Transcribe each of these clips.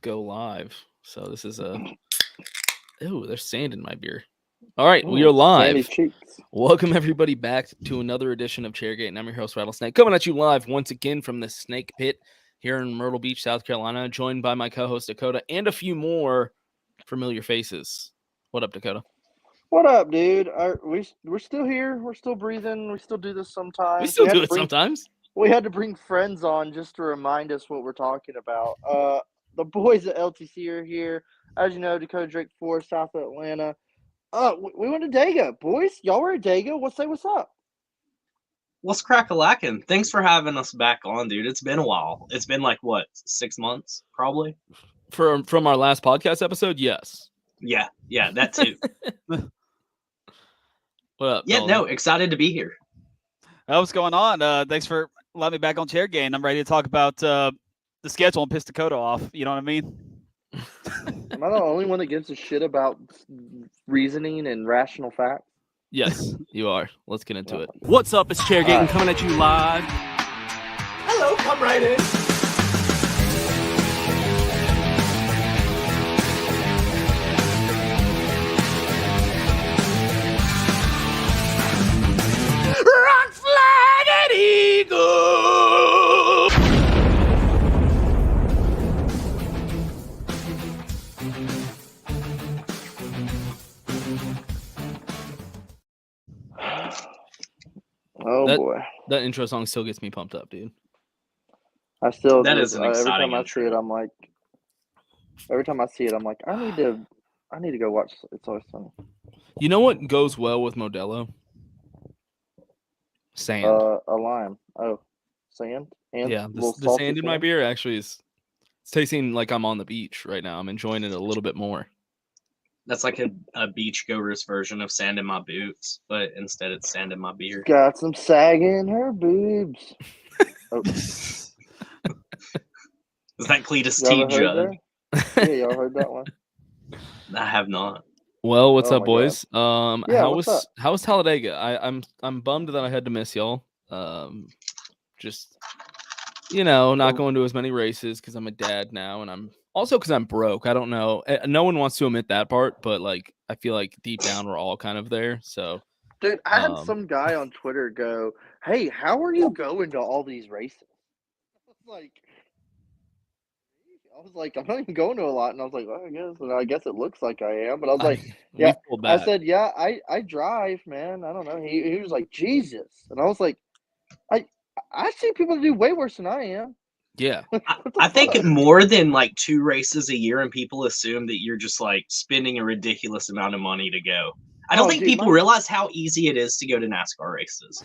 go live. So this is there's sand in my beer. All right, we are Sandy live. cheeks. Welcome everybody back to another edition of Chairgatin. I'm your host Rattlesnake, coming at you live once again from the Snake Pit here in Myrtle Beach, South Carolina, joined by my co-host Dakota and a few more familiar faces. What up, Dakota? What up, dude? We're still here. We're still breathing. We still do this sometimes. We still do it sometimes. We had to bring friends on just to remind us what we're talking about. The boys at LTC are here. As you know, Dakota Drake 4, South Atlanta. We went to Dega, boys. Y'all were at Dega. What's up? What's crack-a-lackin'? Thanks for having us back on, dude. It's been a while. It's been like, what, 6 months, probably? From our last podcast episode, yes. Yeah, that too. What up? Yeah, Dalton? no, excited to be here. What's going on? Thanks for letting me back on Chairgatin. I'm ready to talk about the schedule and piss Dakota off. You know what I mean? Am I the only one that gives a shit about reasoning and rational facts? Yes, you are. Let's get into it. What's up? It's Chairgatin coming at you live. Hello, come right in. Rock, flag, and eagle. Oh, boy. That intro song still gets me pumped up, dude. That is an every exciting time I see it, intro. I'm like, I need to go watch It's Always Sunny. You know what goes well with Modelo? Sand. A lime. Oh, sand. And Yeah, a little the salty sand in my sand. beer actually is it's tasting like I'm on the beach right now. I'm enjoying it a little bit more. That's like a beachgoer's version of sand in my boots, but instead it's sand in my beer. Got some sag in her boobs. Oh, Is that Cletus y'all T. ever Judd? heard that? Yeah, y'all heard that one. I have not. Well, what's Oh up, my boys? Yeah, how what's was up? how was Talladega? I'm bummed that I had to miss y'all. Just not going to as many races because I'm a dad now, and I'm also because I'm broke. I don't know. No one wants to admit that part, but like I feel like deep down we're all kind of there. So Dude, I had some guy on Twitter go, "Hey, how are you going to all these races?" I was like, I'm not even going to a lot, and I was like, well, I guess it looks like I am, but I was like, we yeah, pulled I back. said, yeah, I drive, man. I don't know. He was like, Jesus, and I was like, I see people do way worse than I am. Yeah, I think more than like 2 races a year, and people assume that you're just like spending a ridiculous amount of money to go. I don't think dude, people realize how easy it is to go to NASCAR races.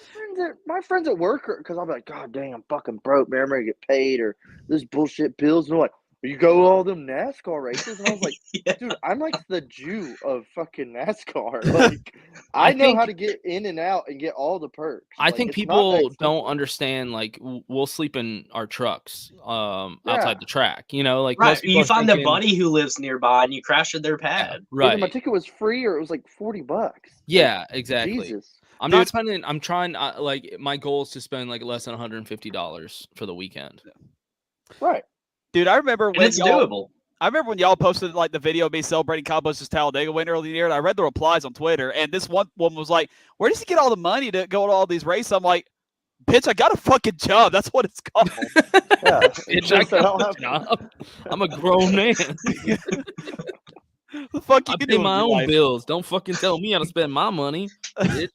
My friends at work, because I'm like, God dang, I'm fucking broke, man. I'm ready to get paid, or this bullshit bills. And they're like, you go to all them NASCAR races, and I was like, Yeah. dude, I'm like the Jew of fucking NASCAR. Like, I know how to get in and out and get all the perks. I think people don't understand. Like, we'll sleep in our trucks outside the track. Like Right. most people You are find thinking, a buddy who lives nearby, and you crash at their pad. right? Either my ticket was free or it was like $40. Yeah, exactly. Jesus. I'm not spending. I'm trying. Like, my goal is to spend like less than $150 for the weekend. Right. Dude, I remember And it's doable. I remember when y'all posted like the video of me celebrating Kyle Busch's Talladega win early in the year, and I read the replies on Twitter, and this one woman was like, "Where does he get all the money to go to all these races?" I'm like, "Bitch, I got a fucking job. That's what it's called." Yeah. Bitch, I got a job. I'm a grown man. The fuck you I pay doing my with your own life? bills. Don't fucking tell me how to spend my money. Bitch.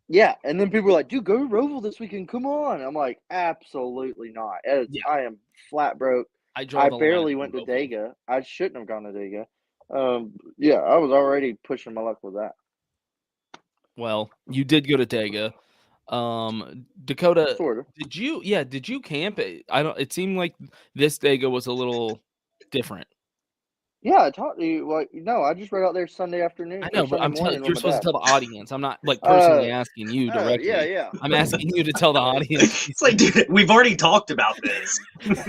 Yeah, and then people were like, dude, go to Roval this weekend. Come on. I'm like, absolutely not. Yeah. I am flat broke. I barely went to Dega. I shouldn't have gone to Dega. Yeah, I was already pushing my luck with that. Well, you did go to Dega. Dakota, Sort of. did you camp? It seemed like this Dega was a little different. Yeah, I talked to you. Like, no, I just rode out there Sunday afternoon. I know, but you're supposed to tell the audience. I'm not like personally asking you directly. Yeah. I'm asking you to tell the audience. It's like, dude, we've already talked about this. Guys,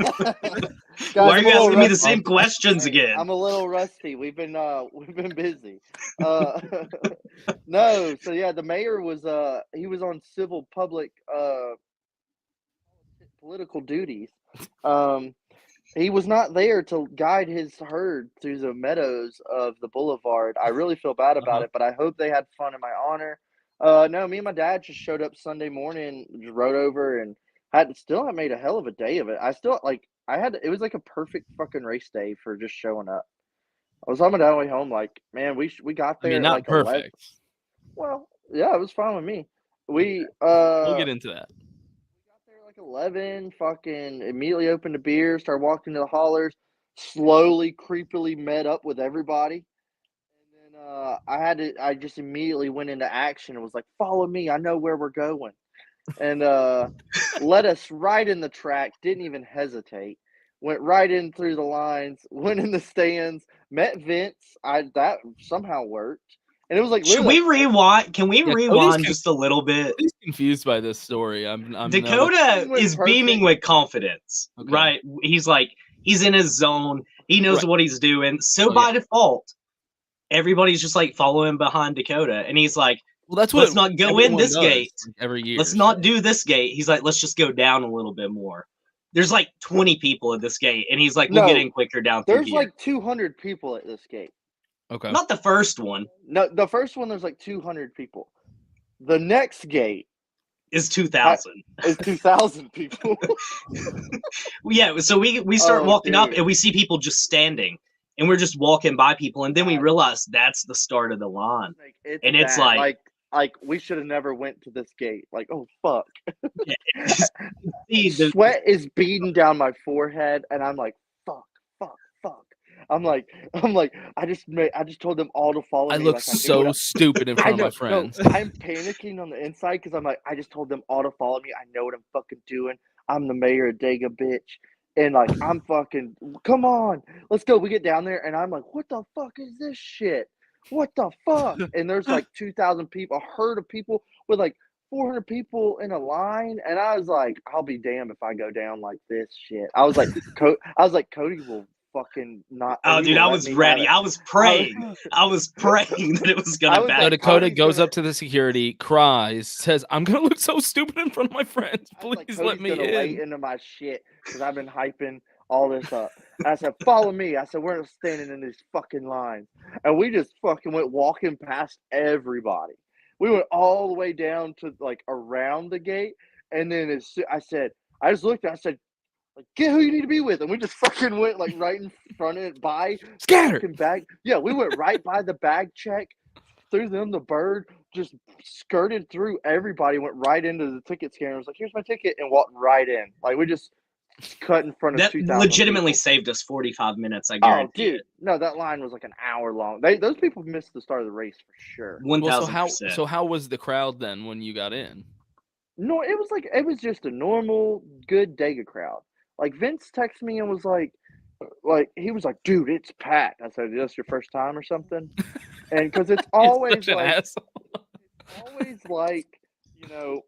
Why are I'm you a little asking me the rusty. same questions again? I'm a little rusty. We've been busy. No, so yeah, the mayor was he was on civil public political duties. he was not there to guide his herd through the meadows of the boulevard. I really feel bad about it, but I hope they had fun in my honor. No, me and my dad just showed up Sunday morning, just rode over, and had made a hell of a day of it. It was like a perfect fucking race day for just showing up. I was on my way home, like, man, we got I there mean, at not like perfect. 11. Well, yeah, it was fine with me. We'll get into that. We got there like 11, fucking immediately opened the beer, started walking to the hollers, slowly, creepily met up with everybody. And then I just immediately went into action and was like, follow me, I know where we're going. And led us right in the track, didn't even hesitate. Went right in through the lines, went in the stands, met Vince. That somehow worked. And it was like, Should we rewind? Can we rewind just a little bit? He's confused by this story. I'm Dakota is beaming with confidence, right? He's like, he's in his zone. He knows what he's doing. So by default, everybody's just like following behind Dakota. And he's like, well, that's what let's not go in this gate every year. Let's not do this gate. He's like, let's just go down a little bit more. There's like 20 people at this gate, and he's like, we'll get in quicker down through here. There's like 200 people at this gate. Okay. Not the first one. No, the first one there's like 200 people. The next gate is 2,000. Is 2,000 people. Yeah, so we start walking up, and we see people just standing, and we're just walking by people, and then we realize that's the start of the line. It's like we should have never went to this gate. Like, oh fuck. Yeah, sweat is beating down my forehead, and I'm like, fuck. I'm like, I just told them all to follow me. I look so stupid in front of my friends. No, I'm panicking on the inside because I'm like, I just told them all to follow me. I know what I'm fucking doing. I'm the mayor of Dega, bitch. And like, I'm fucking, come on, let's go. We get down there, and I'm like, what the fuck is this shit? What the fuck? And there's like 2,000 people, a herd of people with like 400 people in a line. And I was like, I'll be damned if I go down like this shit. I was like, Cody will fucking not. Oh, dude, I was ready. I was praying. I was praying that it was gonna back. So Dakota goes up to the security, cries, says, "I'm gonna look so stupid in front of my friends. Please let me in." Lay into my shit because I've been hyping all this up. I said, follow me. I said, we're not standing in these fucking lines. And we just fucking went walking past everybody. We went all the way down to like around the gate. And then I just looked at it, I said, like, get who you need to be with. And we just fucking went like right in front of it by scatter bag. Yeah, we went right by the bag check, threw them the bird, just skirted through everybody, went right into the ticket scanner. I was like, here's my ticket, and walked right in. Like, we just cut in front of that 2,000 legitimately people. saved us 45 minutes. I guarantee. Oh, dude, no, that line was like an hour long. Those people missed the start of the race for sure. 1,000%. So how was the crowd then when you got in? No, it was just a normal, good Dega crowd. Like Vince texted me and was like he was like, dude, it's packed. I said, is this your first time or something? And because it's always like, always like, you know,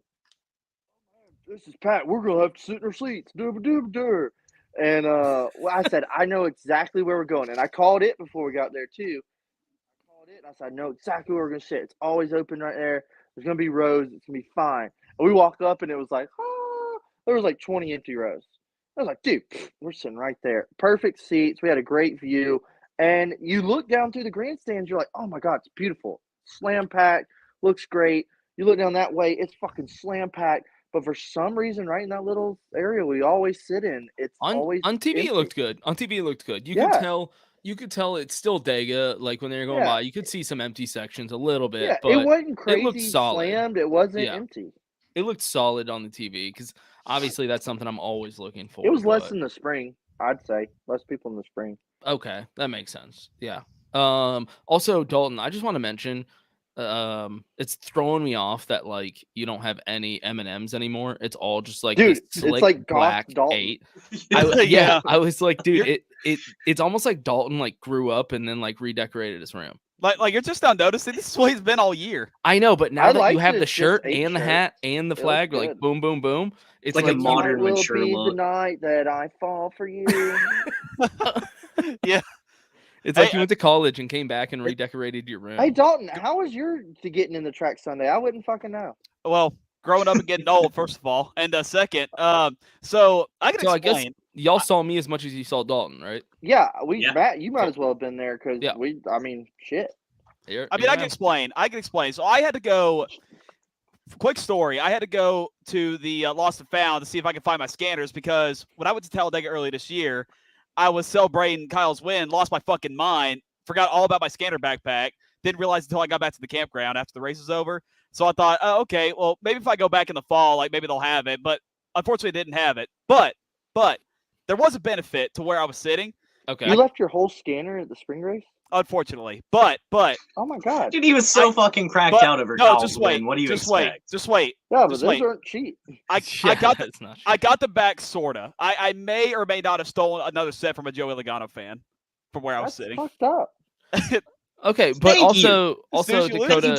this is Pat. We're gonna have to sit in our seats. And I said, I know exactly where we're going, and I called it before we got there too. I called it, and I said, I know exactly where we're gonna sit. It's always open right there. There's gonna be rows. It's gonna be fine. And we walked up, and it was like, there was like 20 empty rows. I was like, dude, we're sitting right there. Perfect seats. We had a great view, and you look down through the grandstands. You're like, oh my god, it's beautiful. Slam packed. Looks great. You look down that way, it's fucking slam packed. But for some reason, right in that little area we always sit in, it's always on TV. empty. It looked good. On TV, it looked good. You could tell it's still Dega. Like when they were going by, you could see some empty sections a little bit. Yeah, but it wasn't crazy. It looked solid. Slammed. It wasn't empty. It looked solid on the TV because obviously that's something I'm always looking for. It was less in the spring, I'd say. Less people in the spring. Okay, that makes sense. Yeah. Also, Dalton, I just want to mention. It's throwing me off that like you don't have any M&Ms anymore. It's all just like dude, slick, it's like black Dalton. 8. I was like, dude, it's almost like Dalton like grew up and then like redecorated his room. Like you're just not noticing. This is what he's been all year. I know, but now that you have the just shirt 8 and the hat and the flag, like boom, boom, boom. It's like a modern will mature be look. the night that I fall for you. Yeah. It's like you went to college and came back and redecorated your room. Hey Dalton, how was your getting in the track Sunday? I wouldn't fucking know. Well, growing up and getting old, first of all, and second, so I can explain. y'all saw me as much as you saw Dalton, right? Yeah, Yeah. Matt, you might as well have been there because Yeah. I mean, shit. I mean, I can explain. So I had to go. Quick story. I had to go to the Lost and Found to see if I could find my scanners because when I went to Talladega early this year, I was celebrating Kyle's win, lost my fucking mind, forgot all about my scanner backpack, didn't realize until I got back to the campground after the race was over. So I thought, oh, okay, well, maybe if I go back in the fall, like maybe they'll have it. But unfortunately, they didn't have it. But there was a benefit to where I was sitting. Okay. You left your whole scanner at the spring race? Unfortunately. But oh my god. Dude, he was so fucking cracked out over Kyle's win. What do you expect? Just wait. Yeah, but those aren't cheap. I got the back sorta. I may or may not have stolen another set from a Joey Logano fan from where I was sitting. Fucked up. Okay, but Thank also Dakota.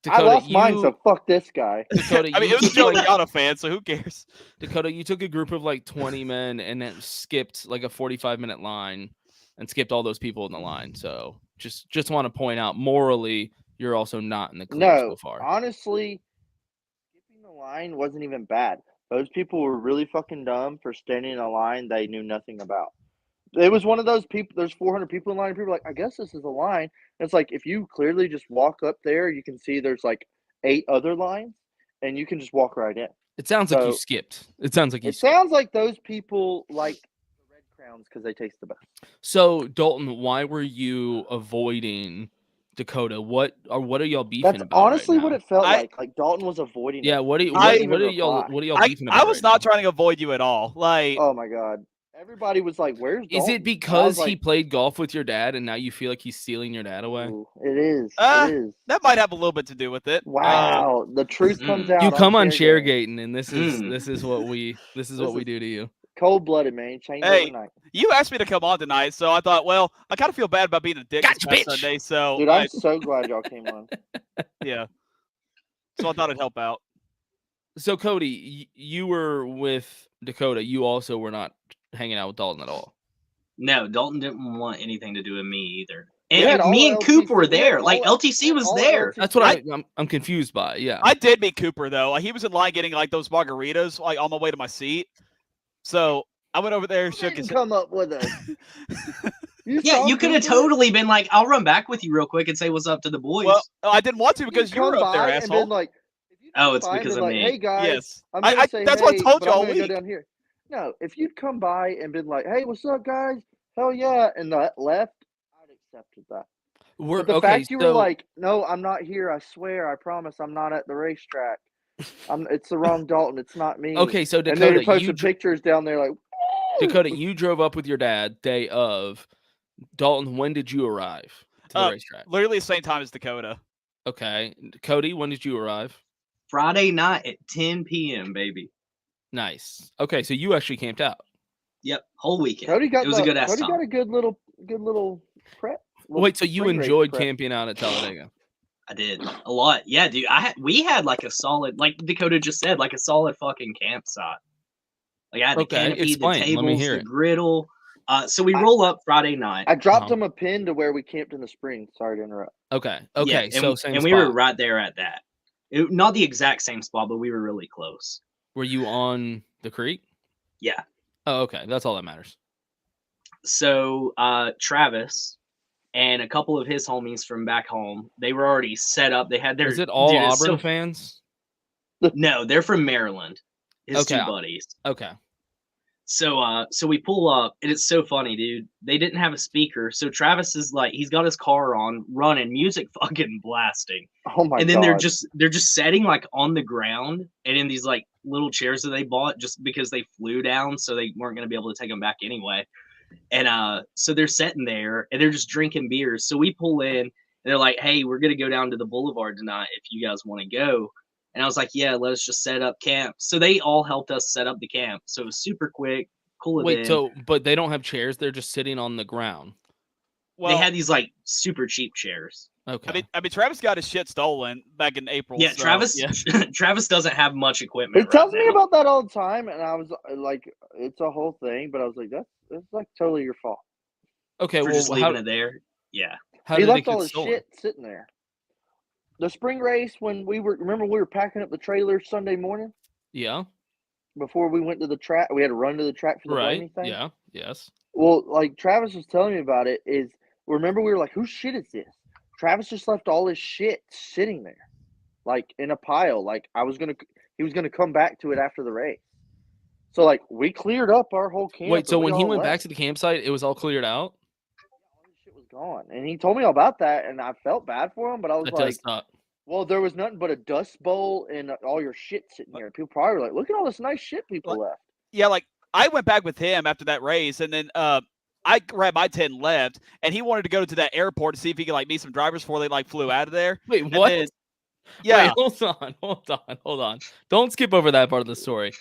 Dakota. I lost mine, so fuck this guy. Dakota, I mean, it was a Joey Logano fan, so who cares? Dakota, you took a group of like 20 men and then skipped like a 45-minute line and skipped all those people in the line. So just want to point out, morally, you're also not in the clear so far. Honestly, skipping the line wasn't even bad. Those people were really fucking dumb for standing in a line they knew nothing about. It was one of those people, there's 400 people in line, and people are like, I guess this is a line. And it's like, if you clearly just walk up there, you can see there's like 8 other lines, and you can just walk right in. It sounds like you skipped. It sounds like sounds like those people like the Red Crowns because they taste the best. So, Dalton, why were you avoiding Dakota? What are y'all beefing about? That's honestly right what it felt like. Like Dalton was avoiding. Yeah, what are y'all beefing about? I was not trying to avoid you at all. Like, oh my god. Everybody was like, "Where's Dalton?" Is it because he played golf with your dad and now you feel like he's stealing your dad away? Ooh, it is. It is. That might have a little bit to do with it. Wow, the truth comes out. You come on Chairgatin, and this is what we do to you. Cold-blooded, man. Change overnight. You asked me to come on tonight, so I thought, well, I kind of feel bad about being a dick this past Sunday. So, dude, I'm so glad y'all came on. Yeah. So I thought it'd help out. So, Cody, you were with Dakota. You also were not hanging out with Dalton at all. No, Dalton didn't want anything to do with me either. And me and Coop were there. Like LTC was there. That's what I'm confused by. Yeah, I did meet Cooper though. He was in line getting like those margaritas, like on my way to my seat. So I went over there, shook his. Come up with us. You could have totally been like, "I'll run back with you real quick and say what's up to the boys." Well, I didn't want to because you were up there, asshole. Like, it's because of me. Hey guys, yes, I'm gonna say, that's what I told you all week. Go down here. No, if you'd come by and been like, "Hey, what's up, guys? Hell yeah," and that left, I'd accepted that. But the fact you were like, "No, I'm not here. I swear. I promise. I'm not at the racetrack. It's the wrong Dalton. It's not me." Okay, so Dakota, and then you're posting pictures down there like, woo! Dakota, you drove up with your dad day of. Dalton, when did you arrive to the racetrack? Literally the same time as Dakota. Okay, Cody, when did you arrive? Friday night at 10 p.m., baby. Nice. Okay, so you actually camped out. Yep, whole weekend. It was a good ass time. Cody got a good little prep. Wait, so you enjoyed camping out at Talladega? I did a lot. Yeah, dude. We had like a solid, like Dakota just said, like a solid fucking campsite. Like I had the canopy, the tables, the griddle. So we roll up Friday night. I dropped him a pin to where we camped in the spring. Sorry to interrupt. Okay. Yeah, so same and spot. we were right there at that. Not the exact same spot, but we were really close. Were you on the creek? Yeah. Oh, okay. That's all that matters. So Travis and a couple of his homies from back home, they were already set up. They had their. Is it all Auburn fans? No, they're from Maryland. His two buddies. Okay. So we pull up, and it's so funny, dude. They didn't have a speaker, so Travis is like, he's got his car on, running, music fucking blasting. Oh my god! And then they're just sitting like on the ground and in these like little chairs that they bought just because they flew down, so they weren't gonna be able to take them back anyway. And so they're sitting there and they're just drinking beers. So we pull in and they're like, "Hey, we're gonna go down to the boulevard tonight if you guys want to go." And I was like, "Yeah, let us just set up camp." So they all helped us set up the camp. So it was super quick, cool. Wait, but they don't have chairs; they're just sitting on the ground. Well, they had these like super cheap chairs. Okay. I mean, Travis got his shit stolen back in April. Yeah, so, Travis. Yeah. Travis doesn't have much equipment. He tells me about that all the time, and I was like, "It's a whole thing," but I was like, "That's like totally your fault." Okay, for just leaving it there. Yeah. How he did left all his shit sitting there. The spring race when we were packing up the trailer Sunday morning. Yeah. before we went to the track. We had to run to the track for the Blaney thing. Yeah. Yes. Well, like Travis was telling me about it. Remember we were like, whose shit is this? Travis just left all his shit sitting there, like in a pile. Like he was gonna come back to it after the race. So like we cleared up our whole camp. Wait, so when he went back to the campsite, it was all cleared out? All his shit was gone, and he told me all about that, and I felt bad for him, but I was That does not. well, there was nothing but a dust bowl and all your shit sitting here. People probably were like, look at all this nice shit people left. Yeah, like I went back with him after that race, and then I grabbed my tent and left, and he wanted to go to that airport to see if he could like meet some drivers before they like flew out of there. Wait, what? Then, yeah. Wait, hold on. Don't skip over that part of the story.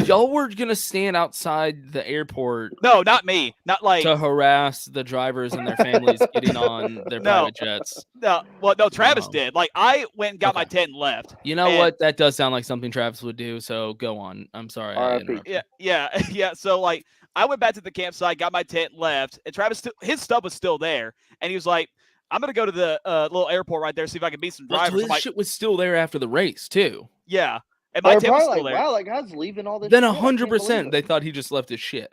Y'all were gonna stand outside the airport. No, not me. Not like to harass the drivers and their families getting on their private jets. No, well, no, Travis did. Like I went and got my tent and left. You know what? That does sound like something Travis would do. So go on. I'm sorry. Yeah. So like I went back to the campsite, got my tent, and left, and Travis his stuff was still there, and he was like, "I'm gonna go to the little airport right there, see if I can meet some drivers." His shit was still there after the race too. Yeah. And my tent was still there. Wow, like guy's leaving all this. Then 100% they thought he just left his shit.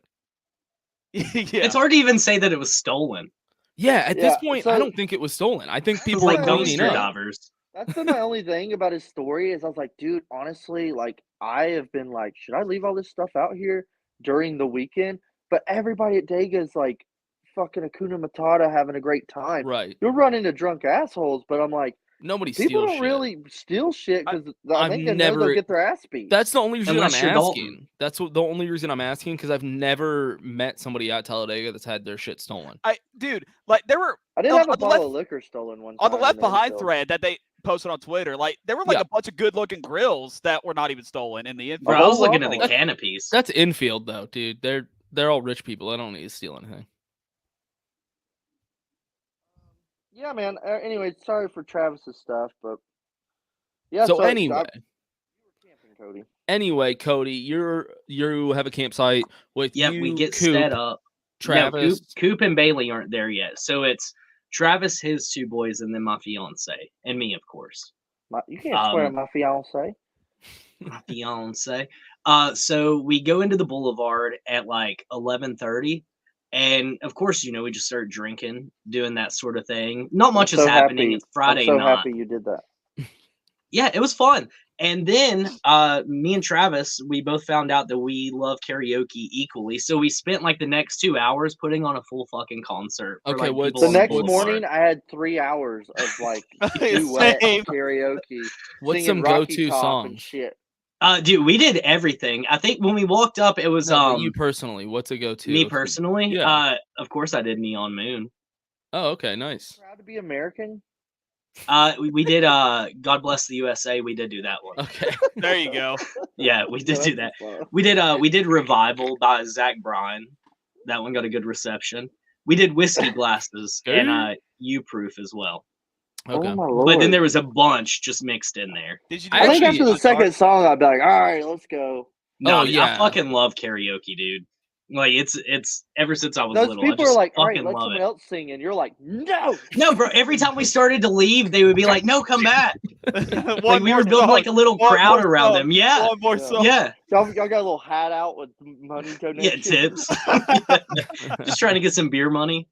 Yeah. It's hard to even say that it was stolen. Yeah, at this point, I don't think it was stolen. I think people like were cleaning dumpster up. divers. That's been my only thing about his story is I was like, dude, honestly, like I have been like, should I leave all this stuff out here during the weekend? But everybody at Dega is like fucking Hakuna Matata having a great time. Right. You're running to drunk assholes, but I'm like, nobody people don't shit. really steal shit because I think they know they'll get their ass beat. That's the only reason Unless I'm you're asking. Dalton. That's the only reason I'm asking because I've never met somebody at Talladega that's had their shit stolen. Dude, like there were. I did have a bottle of liquor stolen one time. On the Left Behind thread that they posted on Twitter, like there were like a bunch of good-looking grills that were not even stolen in the infield. Bro, I was looking at the canopies. That's infield though, dude. They're all rich people. I don't need to steal anything. Yeah, man. Anyway, sorry for Travis's stuff, but yeah. So anyway, Cody. Anyway, Cody, you have a campsite with you. We get Coop, set up. Travis, no, Coop and Bailey aren't there yet, so it's Travis, his two boys, and then my fiance and me, of course. You can't swear at my fiance. My fiance. So we go into the boulevard at like 11:30. And of course, we just start drinking, doing that sort of thing. Not much is happening. It's Friday I'm so night. happy you did that. Yeah, it was fun. And then me and Travis, we both found out that we love karaoke equally. So we spent like the next 2 hours putting on a full fucking concert. For, okay, like, the next morning I had 3 hours of like duet karaoke. What's some go-to songs? Shit. Dude, we did everything. I think when we walked up, it was you personally. What's a go-to? Me personally, yeah. Of course, I did Neon Moon. Oh, okay, nice. Proud to be American. We did God Bless the USA. We did do that one. Okay, there you go. Yeah, we did do that. We did Revival by Zach Bryan. That one got a good reception. We did Whiskey Glasses and You Proof as well. Okay. Oh my Lord. But then there was a bunch just mixed in there. Did you? I think after the second song, I'd be like, "All right, let's go." No, I fucking love karaoke, dude. Like it's ever since I was little. Those people I just are like, "All fucking right, let love someone it. else sing," and you're like, "No, No, bro." Every time we started to leave, they would be like, "No, come back." Like we were building like a little crowd around them. Yeah, one more song. Yeah. Y'all got a little hat out with money donations. Yeah, tips. Just trying to get some beer money.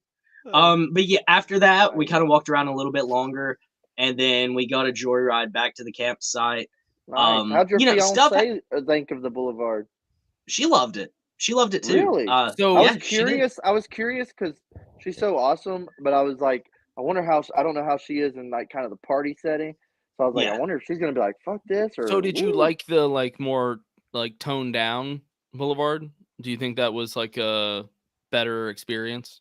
But yeah, after that, we kind of walked around a little bit longer, and then we got a joyride back to the campsite. Nice. How'd your fiance think of the boulevard? She loved it. She loved it too. Really? So I was curious. I was curious because she's so awesome, but I was like, I wonder how. I don't know how she is in like kind of the party setting. So I was like, I wonder if she's gonna be like, "Fuck this." Or so did you like the more like toned down boulevard? Do you think that was like a better experience?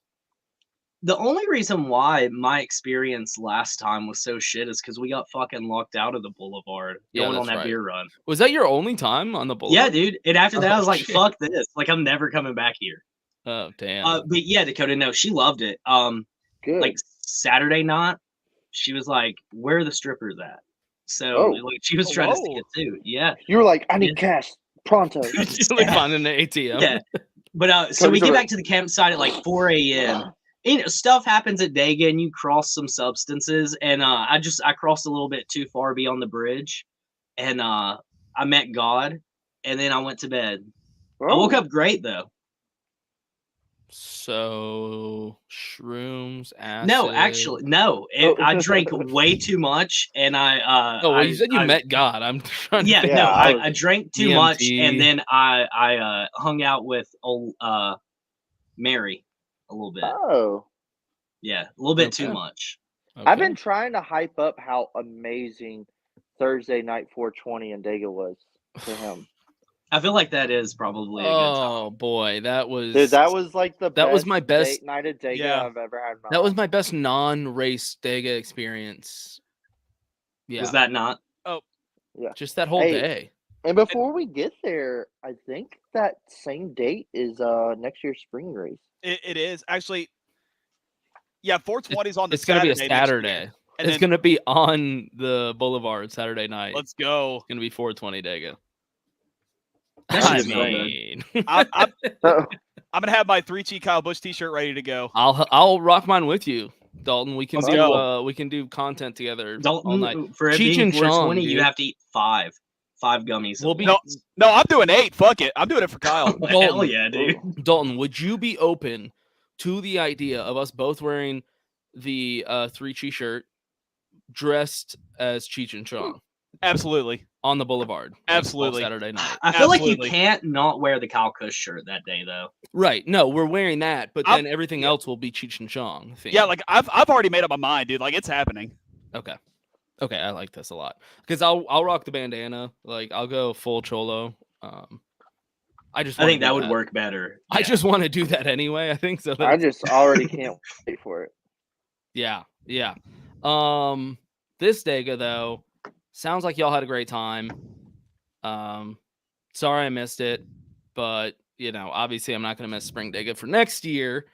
The only reason why my experience last time was so shit is because we got fucking locked out of the boulevard going on that beer run. Was that your only time on the boulevard? Yeah, dude. And after that, I was like, fuck this. Like, I'm never coming back here. Oh, damn. But yeah, Dakota, no, she loved it. Good. Like Saturday night, she was like, where are the strippers at? So like, she was trying to see it too. Yeah. You were like, I need cash pronto. Like finding the ATM. Yeah. But so we get back to the campsite at like 4 a.m. Stuff happens at Dega, and you cross some substances, and I crossed a little bit too far beyond the bridge, and I met God, and then I went to bed. I Oh. woke up great though. So shrooms, acid. No, actually, no. I drank way too much, and I. Oh well, you said you met God. I'm trying to. Yeah, think. no, I I drank too much, DMT. and then I hung out with old Mary a little bit. Oh. Yeah, a little bit too Okay. much. I've been trying to hype up how amazing Thursday night 420 in Dega was to him. I feel like that is probably a good time. Oh boy, that was. Dude, that was like the That was my best- date night at Dega Yeah. I've ever had in my That was life. my best non-race Dega experience. Yeah, Was that not? just that whole Hey. day. And before we get there, I think that same date is next year's spring race. It is actually. Yeah, 420's on the It's gonna be a Saturday next year. Saturday. And It's then gonna be on the Boulevard Saturday night. let's go. It's gonna be 420 Dega. That I shit's not good. mean, I'm So, gonna have my 3 Cheat Kyle Busch T-shirt ready to go. I'll rock mine with you, Dalton. We can Let's do go. we can do content together all night. Dalton, for it Cheech being and Chong, 420, you dude. have to eat five gummies. We'll at be once. No, I'm doing 8. Fuck it, I'm doing it for Kyle. Hell yeah, dude. Dalton, would you be open to the idea of us both wearing the 3 shirt, dressed as Cheech and Chong Absolutely. on the Boulevard? like, all Absolutely. Saturday night. I feel like Absolutely. you can't not wear the Kyle Kush shirt that day, though. Right. No, we're wearing that, but I'm- then everything else will be Cheech and Chong. Themed. Yeah, like I've already made up my mind, dude. Like it's happening. Okay. Okay, I like this a lot because I'll rock the bandana. Like I'll go full cholo. I just I wanna think do that would work better. I Yeah. just want to do that anyway. I think so. I that's- just already can't wait for it. Yeah, yeah. This Dega though sounds like y'all had a great time. Sorry I missed it, but obviously I'm not going to miss Spring Dega for next year.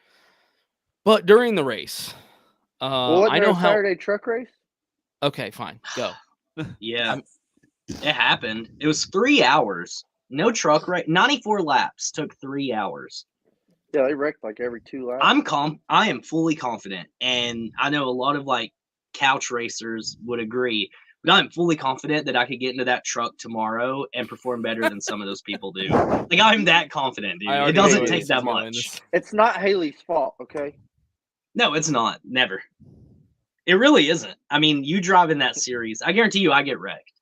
But during the race, Well, wasn't I there know a how. Saturday truck race? Okay, fine, go. Yeah, I'm- it happened. It was 3 hours. No truck ride. 94 laps took 3 hours. Yeah, they wrecked like every 2 laps. I am fully confident, and I know a lot of like couch racers would agree. But I'm fully confident that I could get into that truck tomorrow and perform better than some of those people do. Like I'm that confident, dude. I It already know doesn't where take this that is going. much. It's not Haley's fault, okay? No, it's not. Never. It really isn't. I mean, you drive in that series. I guarantee you I get wrecked.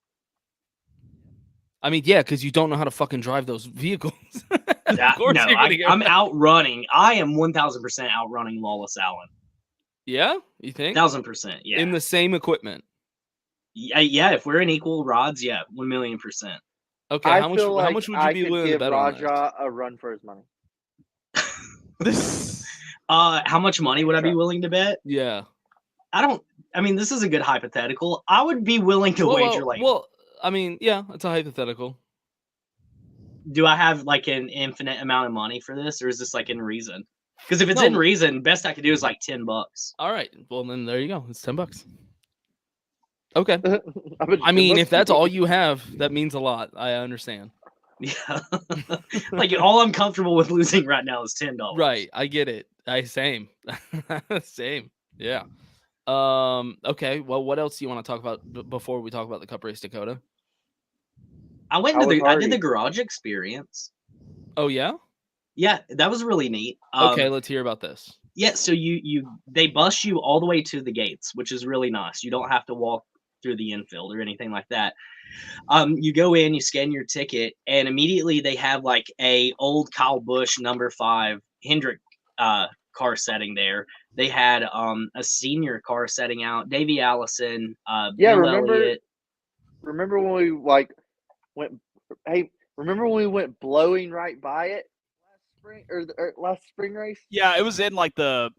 I mean, yeah, because you don't know how to fucking drive those vehicles. Of No, course you're gonna get I'm wrecked. outrunning. I am 1,000% outrunning Lawless Allen. Yeah, you think? 1,000%. Yeah. In the same equipment. Yeah, if we're in equal rods, yeah, 1,000,000%. Okay, I how much? feel like How much would I you be could willing to give bet on this? Raja a run for his money. How much money would I be willing to bet? Yeah. I mean, this is a good hypothetical. I would be willing to wager Well, I mean, yeah, it's a hypothetical. do I have like an infinite amount of money for this, or is this like in reason? Because if it's No. in reason, best I could do is like $10. All right. Well, then there you go. It's $10. Okay. But I mean, look- if that's all you have, that means a lot. I understand. Yeah, like all I'm comfortable with losing right now is $10. Right. I get it. Same. Same. Yeah. Okay. Well, what else do you want to talk about before we talk about the Cup Race Dakota? I went How to was I did Hardy? the garage experience. Oh yeah. Yeah, that was really neat. Okay. Let's hear about this. Yeah, so they bus you all the way to the gates, which is really nice. You don't have to walk through the infield or anything like that. You go in, you scan your ticket, and immediately they have like a old Kyle Busch number 5 Hendrick car setting there. They had a senior car setting out, Davey Allison, Yeah, Bill remember- Elliott. Remember when we went? Hey, remember when we went blowing right by it last spring race? Yeah, it was in like the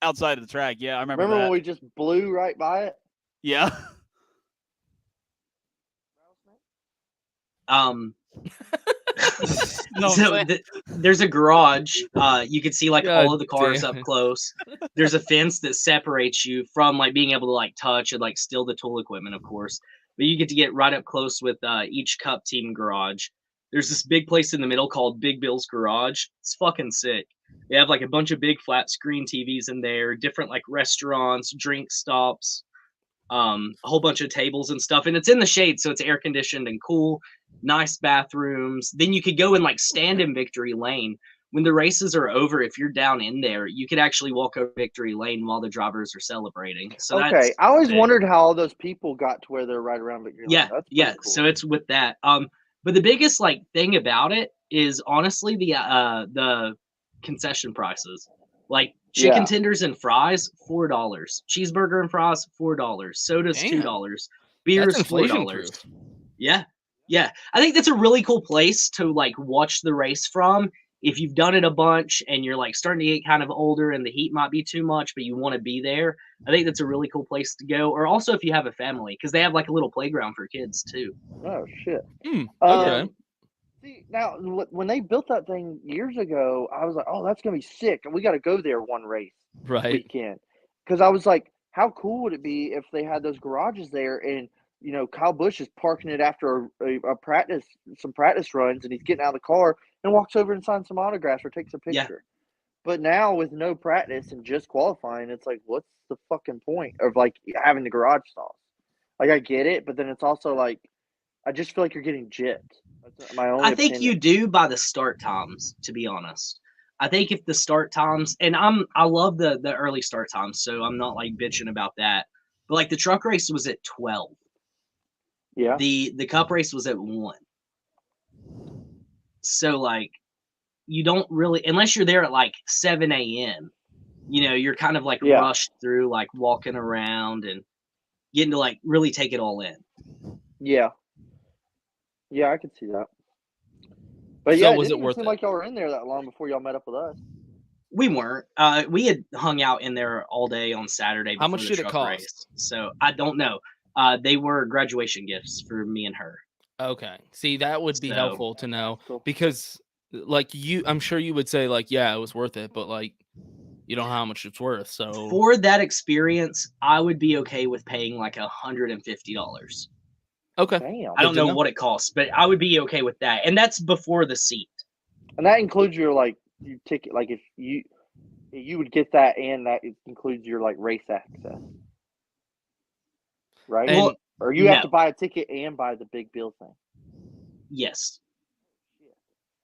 outside of the track. Yeah, I remember Remember that. when we just blew right by it? Yeah. No, So I'm saying- there's a garage. You can see like God all of the cars damn up it. close. There's a fence that separates you from like being able to like touch and like steal the tool equipment, of course. But you get to get right up close with each Cup team garage. There's this big place in the middle called Big Bill's Garage. It's fucking sick. They have like a bunch of big flat screen TVs in there, different like restaurants, drink stops. a whole bunch of tables and stuff, and it's in the shade, so it's air conditioned and cool. Nice bathrooms. Then you could go and like stand in Victory Lane. When the races are over, if you're down in there, you could actually walk over Victory Lane while the drivers are celebrating. So okay, I always wondered how all those people got to where they're right around Victory Lane. Yeah, That's yeah. cool. So it's with that. But the biggest like thing about it is honestly the concession prices. Like chicken tenders and fries, $4. Cheeseburger and fries, $4. Soda's $2. Beer is $4. Yeah. Yeah. I think that's a really cool place to like watch the race from. If you've done it a bunch and you're like starting to get kind of older and the heat might be too much, but you want to be there, I think that's a really cool place to go. Or also if you have a family, because they have like a little playground for kids too. Oh shit. Okay. See, now when they built that thing years ago, I was like, oh, that's gonna be sick, and we got to go there one race weekend. Because I was like, how cool would it be if they had those garages there and Kyle Busch is parking it after a practice, some practice runs, and he's getting out of the car and walks over and signs some autographs or takes a picture. Yeah. But now with no practice and just qualifying, it's like, what's the fucking point of like having the garage stalls? Like I get it, but then it's also like, I just feel like you're getting gypped. That's my only think opinion. you do by the start times, to be honest. I think if the start times, and I love the early start times, so I'm not like bitching about that. But like the truck race was at 12. Yeah. The cup race was at 1. So like you don't really, unless you're there at like 7 a.m., you're kind of like rushed through, like walking around and getting to like really take it all in. Yeah. Yeah, I could see that. But so yeah, was it it didn't worth seem it? like y'all were in there that long before y'all met up with us. We weren't. We had hung out in there all day on Saturday. How much did it cost? Race. So I don't know. They were graduation gifts for me and her. Okay. See, that would be helpful to know because like I'm sure you would say like, yeah, it was worth it, but like you don't know how much it's worth. So for that experience, I would be okay with paying like $150. Okay. Damn. I don't know what it costs, but I would be okay with that. And that's before the seat. And that includes your like your ticket. Like if you would get that, and that includes your like race access, right? Well, or you have to buy a ticket and buy the big bill thing. Yes.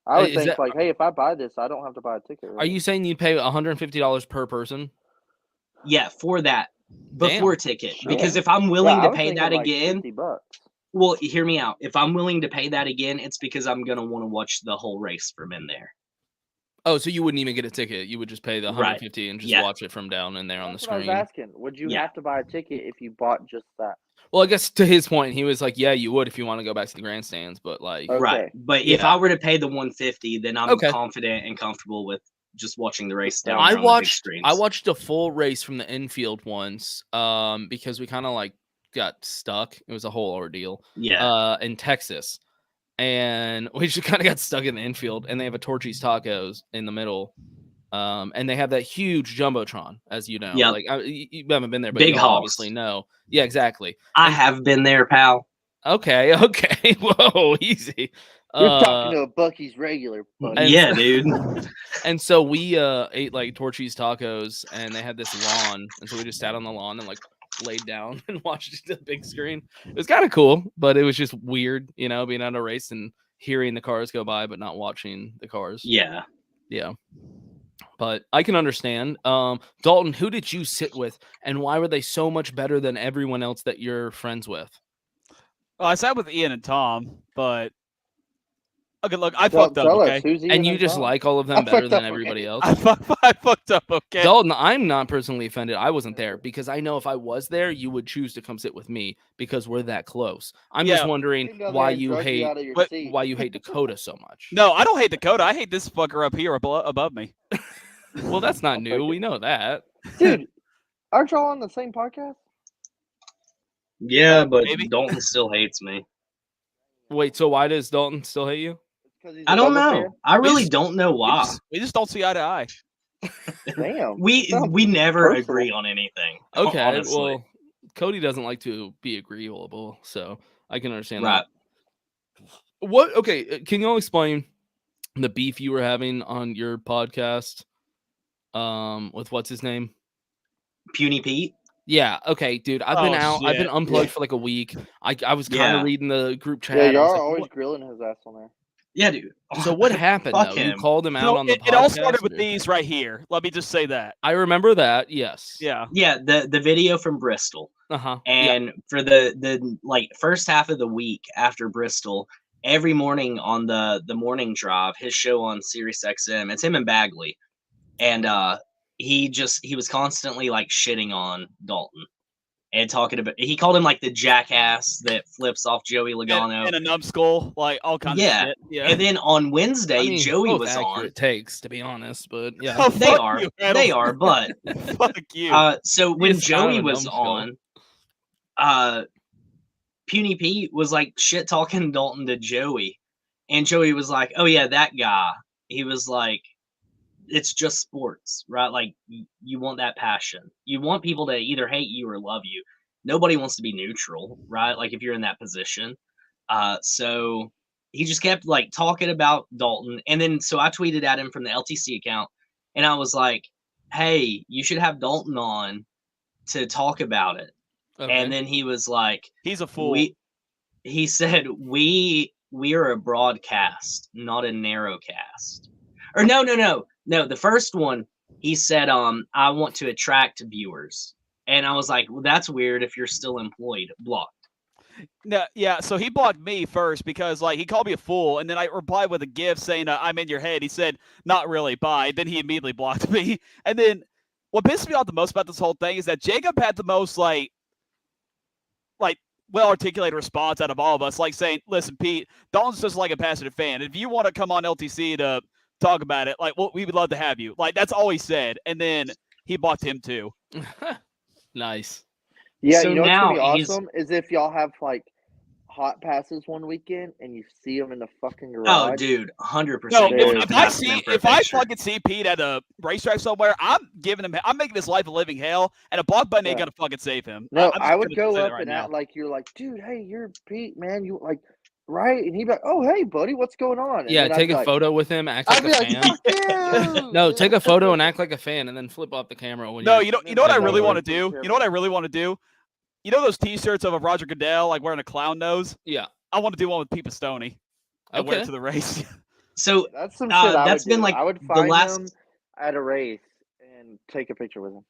I would think like, hey, if I buy this, I don't have to buy a ticket. Right? Are you saying you'd pay $150 per person? Yeah, for that before ticket. Sure. Because if I'm willing to was pay that like again, $50. Well, hear me out. If I'm willing to pay that again, it's because I'm gonna want to watch the whole race from in there. Oh, so you wouldn't even get a ticket. You would just pay the $150 and just watch it from down in there on the screen. What I was asking. Would you have to buy a ticket if you bought just that? Well, I guess to his point, he was like, yeah, you would if you want to go back to the grandstands, but like Right. But if I were to pay the $150, then I'm confident and comfortable with just watching the race down there on the big screens. I watched a full race from the infield once because we kind of like got stuck. It was a whole ordeal. Yeah. In Texas. And we just kind of got stuck in the infield, and they have a Torchy's Tacos in the middle. And they have that huge Jumbotron, as you know. Yeah. Like you haven't been there, but Big you obviously know. Yeah, exactly. I have been there, pal. Okay. Whoa, easy. You're talking to a Bucky's regular, buddy. Yeah, dude. And so we ate like Torchy's Tacos, and they had this lawn, and so we just sat on the lawn and like laid down and watched the big screen. It was kind of cool, but it was just weird, being on a race and hearing the cars go by, but not watching the cars. Yeah. But I can understand. Dalton, who did you sit with, and why were they so much better than everyone else that you're friends with? Well, I sat with Ian and Tom, but okay, look, I fucked up, okay? And you just like all of them better than everybody else? I fucked up, okay? Dalton, I'm not personally offended. I wasn't there because I know if I was there, you would choose to come sit with me because we're that close. I'm just wondering why you hate Dakota so much. No, I don't hate Dakota. I hate this fucker up here above me. Well, that's not new. We know that. Dude, aren't y'all on the same podcast? Yeah, but Dalton still hates me. Wait, so why does Dalton still hate you? I don't know. I really don't know why. We just don't see eye to eye. Damn. We never agree on anything. Okay, honestly. well, Cody doesn't like to be agreeable, so I can understand that. What? Okay, can you all explain the beef you were having on your podcast with what's his name? Puny Pete? Yeah. Okay, dude. I've been out. I've been unplugged for like a week. I was kind of reading the group chat. Yeah, y'all I was are like, always what? grilling his ass on there. Yeah, dude. So what happened Fuck though? him. You called him out So on the podcast. it all started with these right here. Let me just say that. I remember that. Yes. Yeah. Yeah, the video from Bristol. Uh-huh. And for the like first half of the week after Bristol, every morning on the morning drive, his show on Sirius XM, it's him and Bagley. And he was constantly like shitting on Dalton and talking about, he called him like the jackass that flips off Joey Logano And a numbskull, like all kinds of shit. Yeah. And then on Wednesday, Joey both was accurate on. takes, to be honest, but yeah. Oh, They fuck are. you, They are, but fuck you. so when It's kind of Joey a was numbskull. on, Puny Pete was like shit talking Dalton to Joey, and Joey was like, "Oh yeah, that guy." He was like, "It's just sports, right? Like you want that passion. You want people to either hate you or love you. Nobody wants to be neutral, right? Like if you're in that position." So he just kept like talking about Dalton, and then so I tweeted at him from the LTC account, and I was like, "Hey, you should have Dalton on to talk about it." Okay. And then he was like, He's a fool. He said, we are a broadcast, not a narrowcast. Or no. The first one, he said, I want to attract viewers. And I was like, well, that's weird if you're still employed. Blocked. No, yeah, so he blocked me first because like he called me a fool, and then I replied with a GIF saying I'm in your head. He said, "Not really, bye." Then he immediately blocked me. And then what pissed me off the most about this whole thing is that Jacob had the most like well articulated response out of all of us, like saying, "Listen, Pete, Dalton's just like a passionate fan. If you want to come on LTC to talk about it, like, well, we would love to have you." Like that's all he said, and then he blocked him too. Nice. Yeah, So you know what's now gonna be he's- awesome is if y'all have like hot passes one weekend and you see them in the fucking garage. Oh, dude, 100%. No, Dude. if I fucking see Pete at a racetrack somewhere, I'm making his life a living hell, and a block button ain't Yeah. gonna fucking save him. No, I'm I just would gonna go say that up right and now. act like you're like, dude, hey, you're Pete, man. You like, right? And he'd be like, oh, hey, buddy, what's going on? And Yeah, then I'd take be a like, photo with him, act I'd like be a like, fan. fuck you. No, take a photo and act like a fan, and then flip off the camera when No, you're you know what I taking really over. want to do? You know what I really want to do? You know those T-shirts of a Roger Goodell like wearing a clown nose? Yeah. I want to do one with Pete Pistone and wear it to the race. So That's some shit I that's would been do. like I would the find last. him at a race and take a picture with him.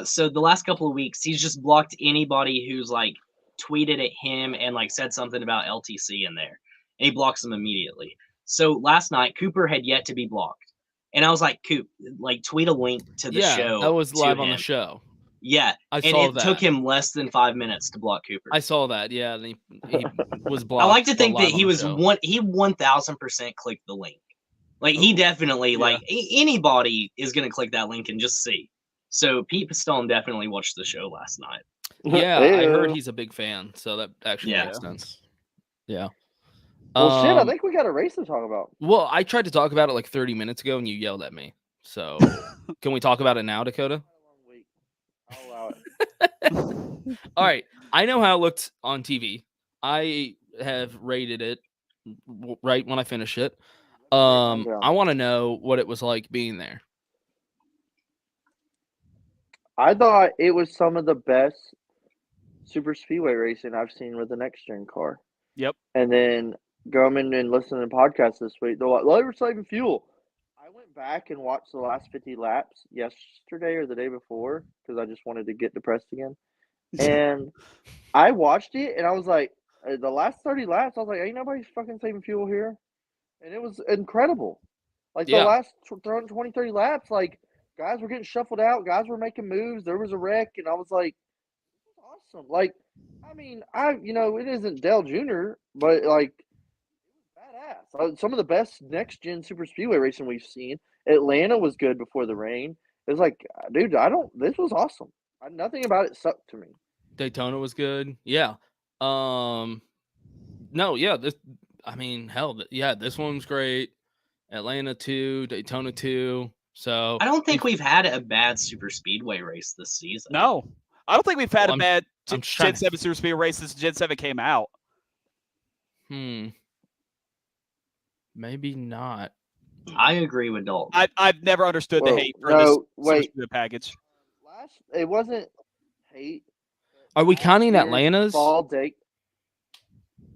So the last couple of weeks, he's just blocked anybody who's like tweeted at him and like said something about LTC in there, and he blocks them immediately. So last night, Cooper had yet to be blocked, and I was like, "Coop, like tweet a link to the show." That was to live on the him. show. Yeah, I and saw it that. took him less than 5 minutes to block Cooper. I saw that. Yeah, and he was blocked. I like to think that live he on the was show. he 1000% clicked the link. Like he definitely like anybody is gonna click that link and just see. So Pete Pistone definitely watched the show last night. Yeah, I heard Ew. he's a big fan, so that actually makes sense. Yeah. Well, shit, I think we got a race to talk about. Well, I tried to talk about it like 30 minutes ago, and you yelled at me. So, can we talk about it now, Dakota? I'll allow it. All right. I know how it looked on TV. I have rated it right when I finish it. I want to know what it was like being there. I thought it was some of the best super speedway racing I've seen with the next gen car. Yep. And then going and listening to podcasts this week, they're like, "Well, we're saving fuel." I went back and watched the last 50 laps yesterday or the day before because I just wanted to get depressed again. And I watched it and I was like, the last 30 laps, I was like, ain't nobody fucking saving fuel here. And it was incredible. Like the last 20, 30 laps, like guys were getting shuffled out, guys were making moves. There was a wreck, and I was like, this is awesome. Like, I mean, it isn't Dale Jr., but like, it was badass. Some of the best next gen super speedway racing we've seen. Atlanta was good before the rain. It was like, dude, this was awesome. Nothing about it sucked to me. Daytona was good. Yeah. No, yeah. This one's great. Atlanta 2, Daytona 2. So I don't think we've had a bad super speedway race this season. No, I don't think we've had a bad I'm Gen 7 super speedway race since Gen 7 came out. Maybe not. I agree with Dalton. I've never understood the hate for this super speedway package. It wasn't hate. Are we Last counting year's Atlanta's? Fall Dega?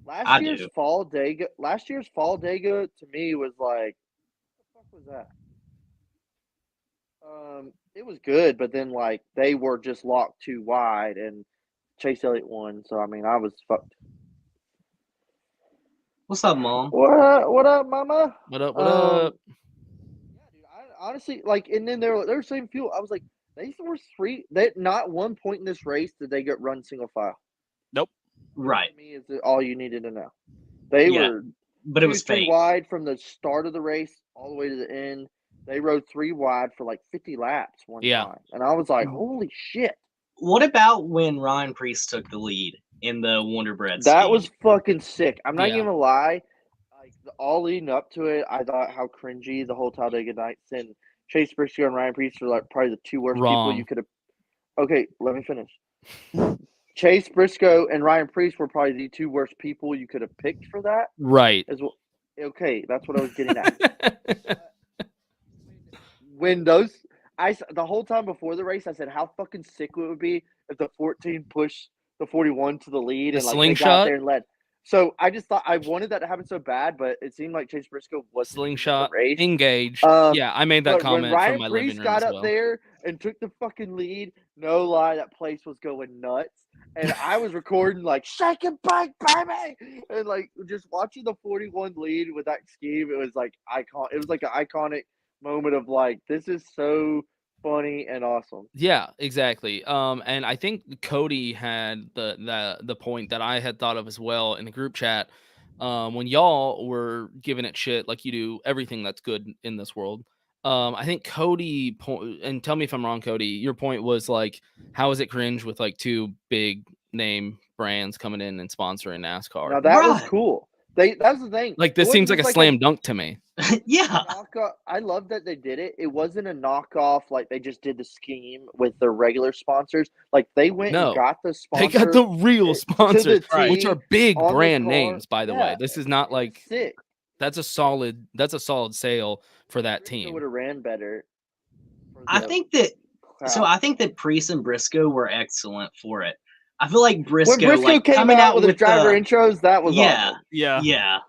I do. Last year's Fall Dega to me was like, what the fuck was that? It was good, but then like they were just locked too wide, and Chase Elliott won. So I mean, I was fucked. What's up, Mom? What up, Mama? What up? What up? Yeah, dude. I honestly like, and then they were saying fuel. I was like, they were three. They not one point in this race did they get run single file. Nope. Right. To me, is all you needed to know. They were, but it was too fake. wide from the start of the race all the way to the end. They rode 3 wide for like 50 laps one time, and I was like, holy shit. What about when Ryan Preece took the lead in the Wonder Bread That scheme? was fucking sick. I'm not gonna lie. Like all leading up to it, I thought how cringy the whole Talladega nights, and Chase Briscoe and Ryan Preece are like probably the 2 worst people you could have. Okay, let me finish. Chase Briscoe and Ryan Preece were probably the 2 worst people you could have picked for that. Right. As well. Okay, that's what I was getting at. When those, the whole time before the race, I said how fucking sick it would be if the 14 pushed the 41 to the lead and like slingshot? they got there and led. So I just thought I wanted that to happen so bad, but it seemed like Chase Briscoe was slingshot race. Engaged. Yeah, I made that comment when Ryan from my Preece living room got as up well. there and took the fucking lead, no lie, that place was going nuts. And I was recording like shake and bake, baby, and like just watching the 41 lead with that scheme. It was like icon. It was like an iconic moment of like, this is so funny and awesome. Yeah, exactly. And I think Cody had the point that I had thought of as well in the group chat. When y'all were giving it shit like you do everything that's good in this world. I think Cody and tell me if I'm wrong, Cody, your point was like, how is it cringe with like 2 big name brands coming in and sponsoring NASCAR? Now that was cool. That's the thing. Like this seems like a slam dunk to me. Yeah. I love that they did it. It wasn't a knockoff like they just did the scheme with the regular sponsors. Like they went and got the sponsor. They got the real sponsors, which are big on the brand car. names, by the Yeah. way. This is not like sick. That's a solid sale for that It team. would have ran better. I think that Preece and Briscoe were excellent for it. I feel like Briscoe, when Briscoe like, came coming out with the his driver intros, that was awesome. Yeah.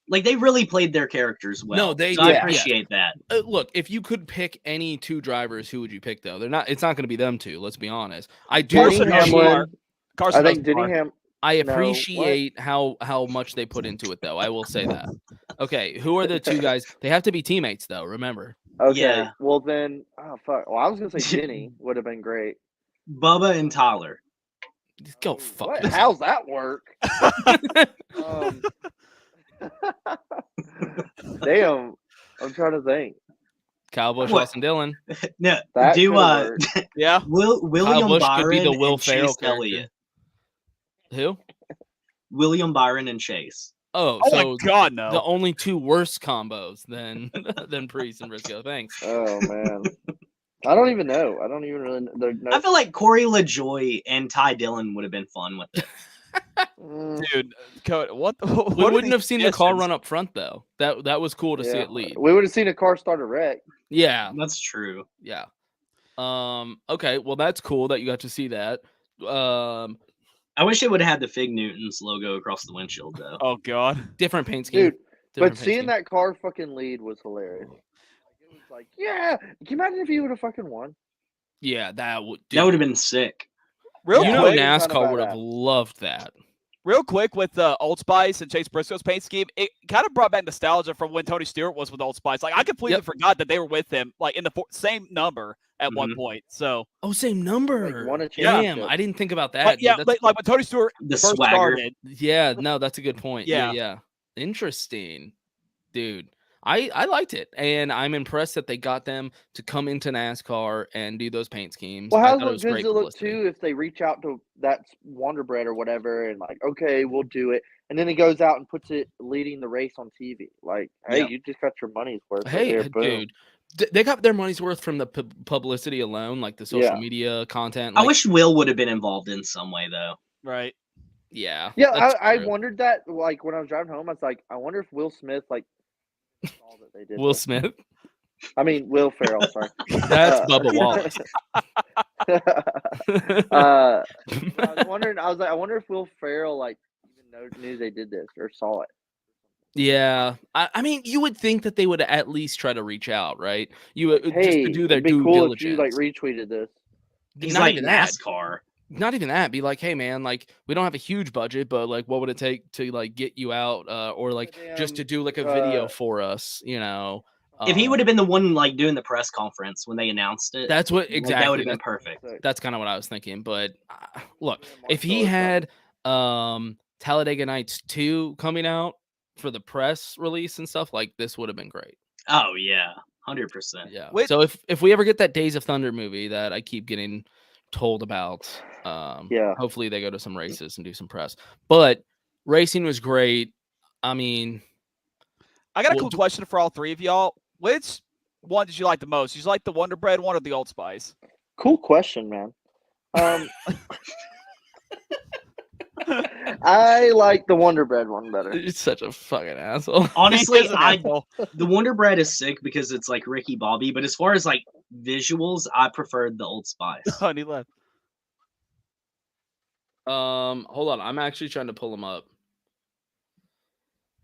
Like they really played their characters well. No, they so did. I appreciate that. Look, if you could pick any 2 drivers, who would you pick though? It's not going to be them 2. Let's be honest. I do appreciate. I think Denny Hamlin. I appreciate how much they put into it, though. I will say that. Okay, who are the 2 guys? They have to be teammates, though. Remember. Okay. Yeah. Well then, oh fuck. Well, I was gonna say Denny would have been great. Bubba and Tyler. Go fuck. What? How's that work? Damn, I'm trying to think. Kyle Busch, Austin Dillon. No, that yeah. William Busch Byron could be the Will and Ferrell Chase Elliott. Who? William Byron and Chase. Oh, oh so my God, no. The only 2 worse combos than Preece and Briscoe. Thanks. Oh man, I don't even know. I don't even really know. I feel like Corey LaJoie and Ty Dillon would have been fun with it. Dude, what we wouldn't have seen the car run up front though. That was cool to see it lead. We would have seen a car start a wreck. Yeah, that's true. Yeah. Okay. Well, that's cool that you got to see that. I wish it would have had the Fig Newtons logo across the windshield though. Oh God, different paint scheme. Dude, but seeing that car fucking lead was hilarious. It was like, yeah. Can you imagine if he would have fucking won? Yeah, that would have been sick. Real quick, NASCAR would have loved that. Real quick with Old Spice and Chase Briscoe's paint scheme, it kind of brought back nostalgia from when Tony Stewart was with Old Spice. Like I completely forgot that they were with him, like in the same number at one point. So same number. Like, damn, I didn't think about that. Like, yeah, like when Tony Stewart first started. Yeah, no, that's a good point. Yeah. Yeah. Interesting, dude. I liked it, and I'm impressed that they got them to come into NASCAR and do those paint schemes. Well, how good great does it look too if they reach out to that Wonder Bread or whatever and like, okay, we'll do it, and then he goes out and puts it leading the race on TV. Like, hey, you just got your money's worth. Hey, right there, dude, they got their money's worth from the publicity alone, like the social media content. I wish Will would have been involved in some way though. Right. Yeah. Yeah, I wondered that. Like when I was driving home, I was like, I wonder if Will Smith like. Will Smith. I mean, Will Ferrell. Sorry, that's Bubba Wallace. I was wondering. I was like, I wonder if Will Ferrell like even knew they did this or saw it. Yeah, I mean, you would think that they would at least try to reach out, right? You would just Hey, to do their it'd be due cool diligence. if you like retweeted this. He's Not like even that. NASCAR. Not even that. Be like, hey man, like we don't have a huge budget, but like, what would it take to like get you out, or like just to do like a video for us, you know? If he would have been the one like doing the press conference when they announced it, That's what like, exactly that would have been perfect. That's kind of what I was thinking. But look, if he had Talladega Nights 2 coming out for the press release and stuff, like this would have been great. Oh yeah, 100%. Yeah. Which- So if we ever get that Days of Thunder movie that I keep getting told about, Yeah. hopefully they go to some races and do some press. But racing was great. I mean, I got a Well, cool question for all three of y'all. Which one did you like the most? Did you like the Wonder Bread one or the Old Spice? Cool question, man. I like the Wonder Bread one better. it's such a fucking asshole. Honestly, He is an asshole. the Wonder Bread is sick because it's like Ricky Bobby, but as far as like visuals, I preferred the Old Spice. Honey left. Hold on. I'm actually trying to pull them up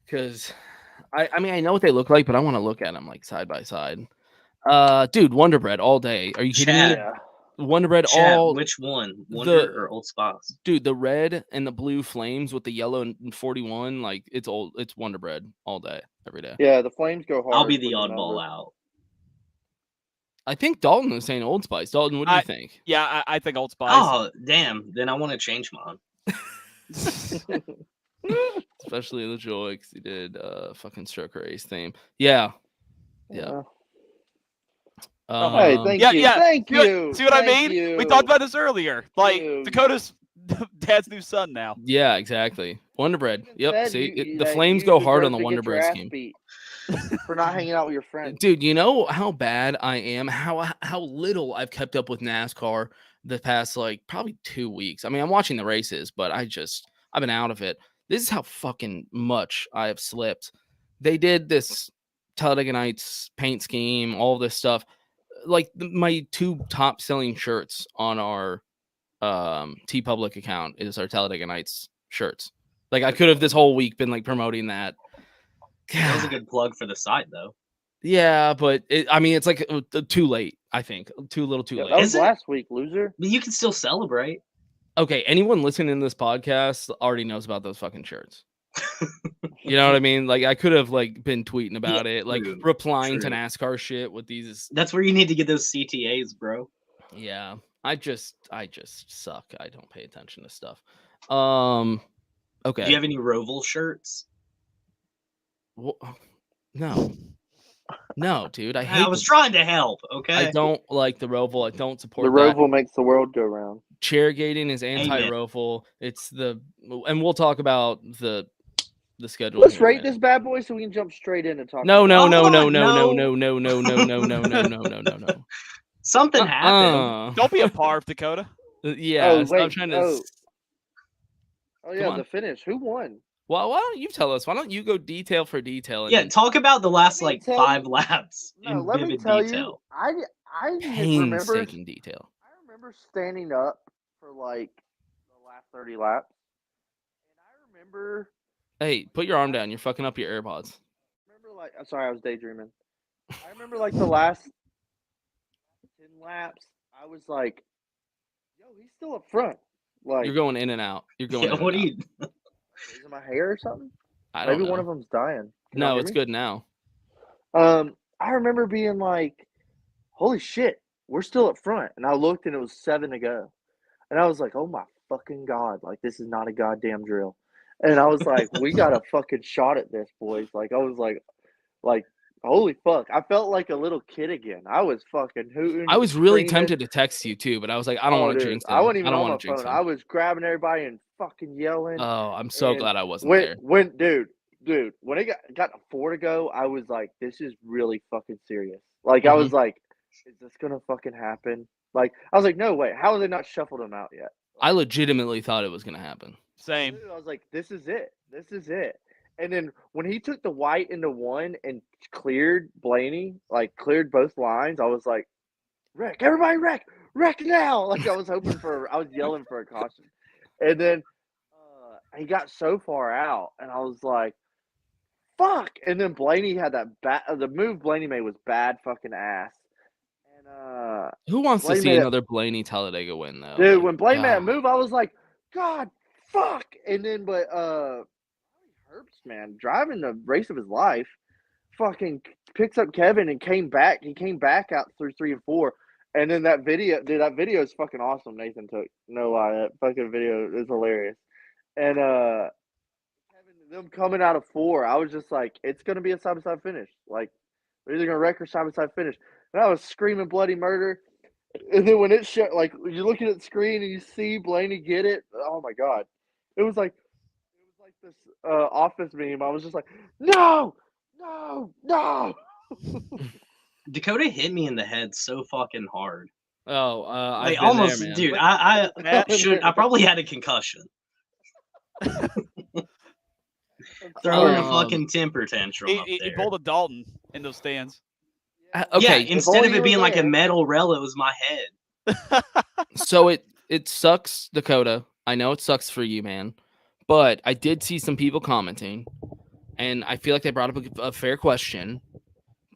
because I mean I know what they look like, but I want to look at them like side by side. Dude, Wonder Bread all day. Are you kidding me? Chad, Yeah. Wonder Bread Chad, all which one? Wonder or Old Spice? dude, the red and the blue flames with the yellow and 41, like it's Wonder Bread all day, every day. Yeah, the flames go hard. I'll be the with oddball number. out. I think Dalton was saying Old Spice. Dalton, what do you think? Yeah, I think Old Spice. Oh, damn. Then I want to change mine. Especially the Joy because he did fucking Stroke Race theme. Yeah. Yeah. Hey, thank Yeah, you. yeah. Thank See what- you. See what I Thank mean? We you. talked about this earlier. Like Dude. Dakota's dad's new son now. Yeah, exactly. Wonder Bread. Yep. Said See, you- the that flames you go hard on deserve the to Wonder get your Bread ass scheme. beat for not hanging out with your friends. Dude, you know how bad I am, how little I've kept up with NASCAR the past like probably 2 weeks. I mean, I'm watching the races, but I've been out of it. This is how fucking much I have slipped. They did this Talladega Nights paint scheme, all this stuff. Like my 2 top selling shirts on our T Public account is our Talladega Nights shirts. Like I could have this whole week been like promoting that. That was a good plug for the site, though. Yeah, but it's like too late. I think too little, too Yeah, late. that was Is it? last week, loser. But you can still celebrate. Okay, anyone listening to this podcast already knows about those fucking shirts. You know what I mean? Like I could have like been tweeting about it, like true, replying to true. NASCAR shit with these. That's where you need to get those CTAs, bro. Yeah, I just suck. I don't pay attention to stuff. Okay. Do you have any Roval shirts? No, no, dude. I hate. I was trying to help, okay? I don't like the Roval. I don't support The that. Roval makes the world go round. Chairgating is Amen. anti-Roval. It's and we'll talk about the schedule. Let's here in a rate minute. this bad boy so we can jump straight in and talk. No, about no, it. no, Hold no, on, no, no, no, no, no, no, no, no, no, no, no, no. Something happened. Don't be a parv, Dakota. Yeah, Oh, so I'm wait, trying to. Oh yeah, on. the finish. Who won? Well, why don't you tell us? Why don't you go detail for detail? And Yeah, talk about the last Let me like tell 5 you- laps No, in let me vivid tell detail. you, I remember. painstaking detail. I remember standing up for like the last 30 laps, and I remember Hey, put your arm down. You're fucking up your AirPods. like I'm sorry, I was daydreaming. I remember like the last 10 laps, I was like, "Yo, he's still up front." Like, You're going in and out. You're going. Yeah, in what and do out. you? is it my hair or something? I don't Maybe know. one of them's dying. Can y'all No, hear it's me? good now. I remember being like, "Holy shit, we're still up front," and I looked and it was 7 to go, and I was like, "Oh my fucking god! Like this is not a goddamn drill," and I was like, "We got a fucking shot at this, boys!" Like I was like, holy fuck! I felt like a little kid again. I was fucking hooting. I was really screaming. tempted to text you too, but I was like, I don't Oh, want to dude, jinx him. I wasn't even I don't on my want to jinx phone. him. I was grabbing everybody and fucking yelling. Oh, I'm so and glad I wasn't there. Dude, when it got to 4 to go, I was like, this is really fucking serious. Like, I Mm-hmm. was like, is this gonna fucking happen? Like, I was like, no way. How have they not shuffled him out yet? I legitimately thought it was gonna happen. Same. Dude, I was like, this is it. This is it. And then when he took the white into one and cleared Blaney, like cleared both lines, I was like, wreck, everybody wreck, wreck now. Like I was yelling for a caution. And then he got so far out, and I was like, fuck. And then Blaney had the move Blaney made was bad fucking ass. And who wants to Blaney see another Blaney Talladega win though? dude, Like, when Blaney made that God. move, I was like, God, fuck. And then, but Herbst, man, driving the race of his life, fucking picks up Kevin and came back. He came back out through 3 and 4. And then that video is fucking awesome. Nathan took, no lie, that fucking video is hilarious. And Kevin, them coming out of 4, I was just like, it's gonna be a side by side finish. Like, we're either gonna wreck or side by side finish. And I was screaming bloody murder. And then when it showed, like, you're looking at the screen and you see Blaney get it, oh my god, it was like this Office meme. I was just like, no. Dakota hit me in the head so fucking hard. Oh, Like, I've been almost, there, man. dude. I probably had a concussion. Throwing a fucking temper tantrum up He there. pulled a Dalton in those stands. Okay, Yeah, instead of only it you being were like a there. metal rel, it was my head. so it sucks, Dakota. I know it sucks for you, man. But I did see some people commenting, and I feel like they brought up a fair question.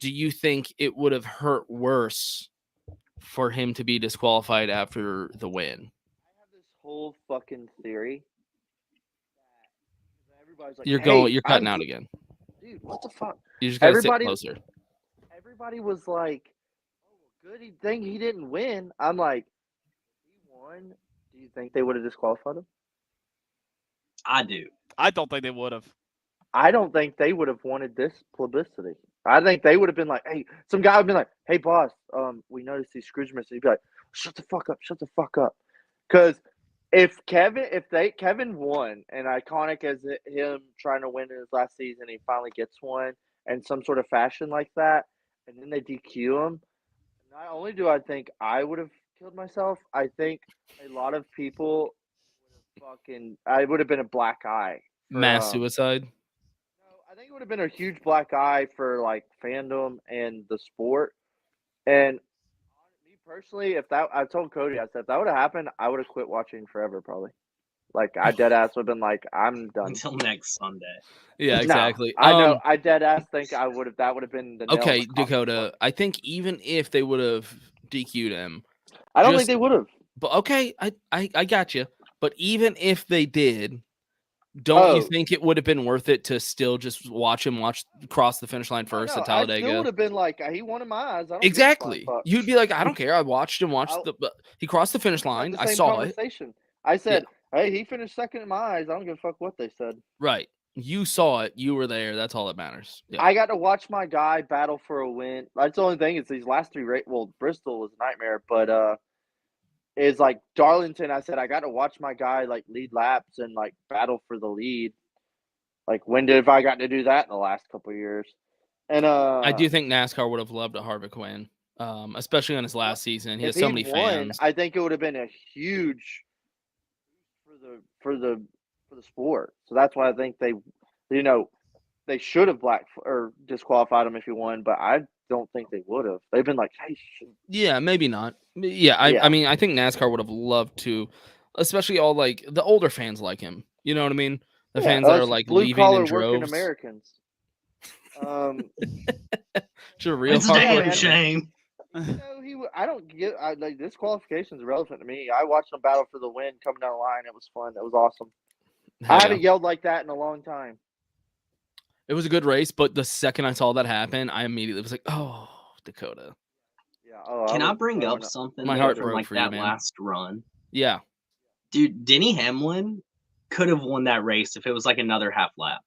Do you think it would have hurt worse for him to be disqualified after the win? I have this whole fucking theory that everybody's like, You're hey, cutting out again. dude, what the fuck? You just gotta sit Everybody- closer. Everybody was like, oh, good thing he didn't win. I'm like, he won. Do you think they would have disqualified him? I do. I don't think they would have. I don't think they would have wanted this publicity. I think they would have been like, hey, some guy would have been like, hey, boss, we noticed these screws missing. He'd be like, shut the fuck up. Because if Kevin won, and iconic as him trying to win in his last season, he finally gets one in some sort of fashion like that, and then they DQ him, not only do I think I would have killed myself, I think a lot of people I would have been a black eye. Mass suicide. I think it would have been a huge black eye for like fandom and the sport. And me personally, I told Cody, I said if that would have happened, I would have quit watching forever, probably. Like I dead ass would have been like, I'm done. Until next Sunday. Yeah, exactly. No, I know. I dead ass think I would have. That would have been the nail in Okay, the coffin. Dakota. I think even if they would have DQ'd him, I don't think they would have. but okay, I got you. But even if they did, don't you think it would have been worth it to still just watch cross the finish line first at Talladega? I still would have been like, he won in my eyes. I don't Exactly. You'd be like, I don't care. I watched he crossed the finish line. I saw it. I said, hey, he finished second in my eyes. I don't give a fuck what they said. Right. You saw it. You were there. That's all that matters. Yeah. I got to watch my guy battle for a win. That's the only thing is these last 3 races. Well, Bristol was a nightmare, but is like Darlington. I said I got to watch my guy like lead laps and like battle for the lead. Like when have I gotten to do that in the last couple of years? And I do think NASCAR would have loved a Harvick win, especially on his last season. He has so many fans. I think it would have been a huge for the sport. So that's why I think they should have disqualified him if he won, but I don't think they would have. They've been like, hey, yeah, maybe not. Yeah, I mean, I think NASCAR would have loved to, especially all like the older fans like him. You know what I mean? The fans that are like leaving in droves. Americans. It's a real It's a hard damn one. shame. I don't get. Like this qualification is relevant to me. I watched them battle for the win coming down the line. It was fun. It was awesome. I haven't yelled like that in a long time. It was a good race, but the second I saw that happen, I immediately was like, "Oh, Dakota." Yeah. Can I bring up something? My heart from broke like for you, that man. last run. Yeah, Dude, Denny Hamlin could have won that race if it was like another half lap.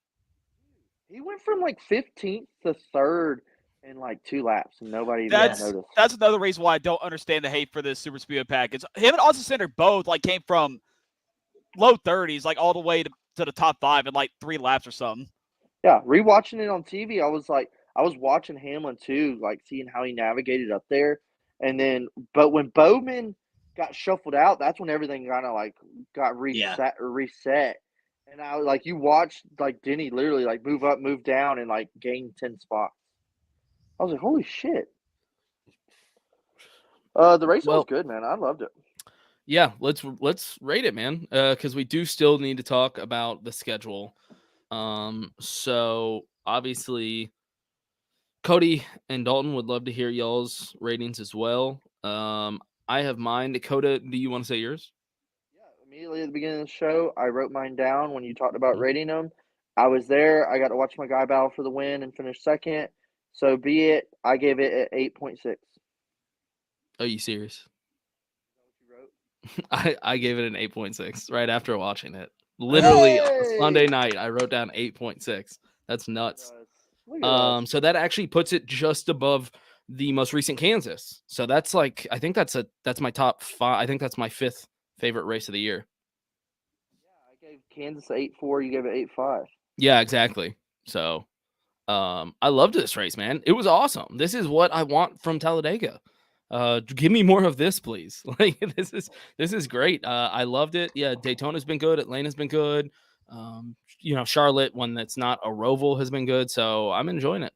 He went from like 15th to 3rd in like 2 laps, and nobody even noticed. That's another reason why I don't understand the hate for this super speedway package. Him and Austin Center both like came from low 30s, like all the way to the top 5 in like 3 laps or something. Yeah, rewatching it on TV, I was watching Hamlin too, like seeing how he navigated up there, and then but when Bowman got shuffled out, that's when everything kind of like got reset. And I was like, you watched like Denny literally like move up, move down, and like gain 10 spots. I was like, holy shit. The race Well- was good, man. I loved it. Yeah, let's rate it, man. Because we do still need to talk about the schedule. So obviously, Cody and Dalton would love to hear y'all's ratings as well. I have mine. Dakota, do you want to say yours? Yeah, immediately at the beginning of the show, I wrote mine down when you talked about Mhm. rating them. I was there. I got to watch my guy battle for the win and finish second. So be it. I gave it at 8.6. Are you serious? You wrote? I gave it an 8.6 right after watching it. Literally on Hey! Sunday night, I wrote down 8.6. That's nuts. Look at us. So that actually puts it just above the most recent Kansas. So that's like, I think that's my top 5. I think that's my 5th favorite race of the year. Yeah, I gave Kansas 8.4. You gave it 8.5. Yeah, exactly. So, I loved this race, man. It was awesome. This is what I want from Talladega. Give me more of this, please. Like this is great. I loved it. Yeah, Daytona's been good. Atlanta's been good. Charlotte, one that's not a Roval, has been good. So I'm enjoying it.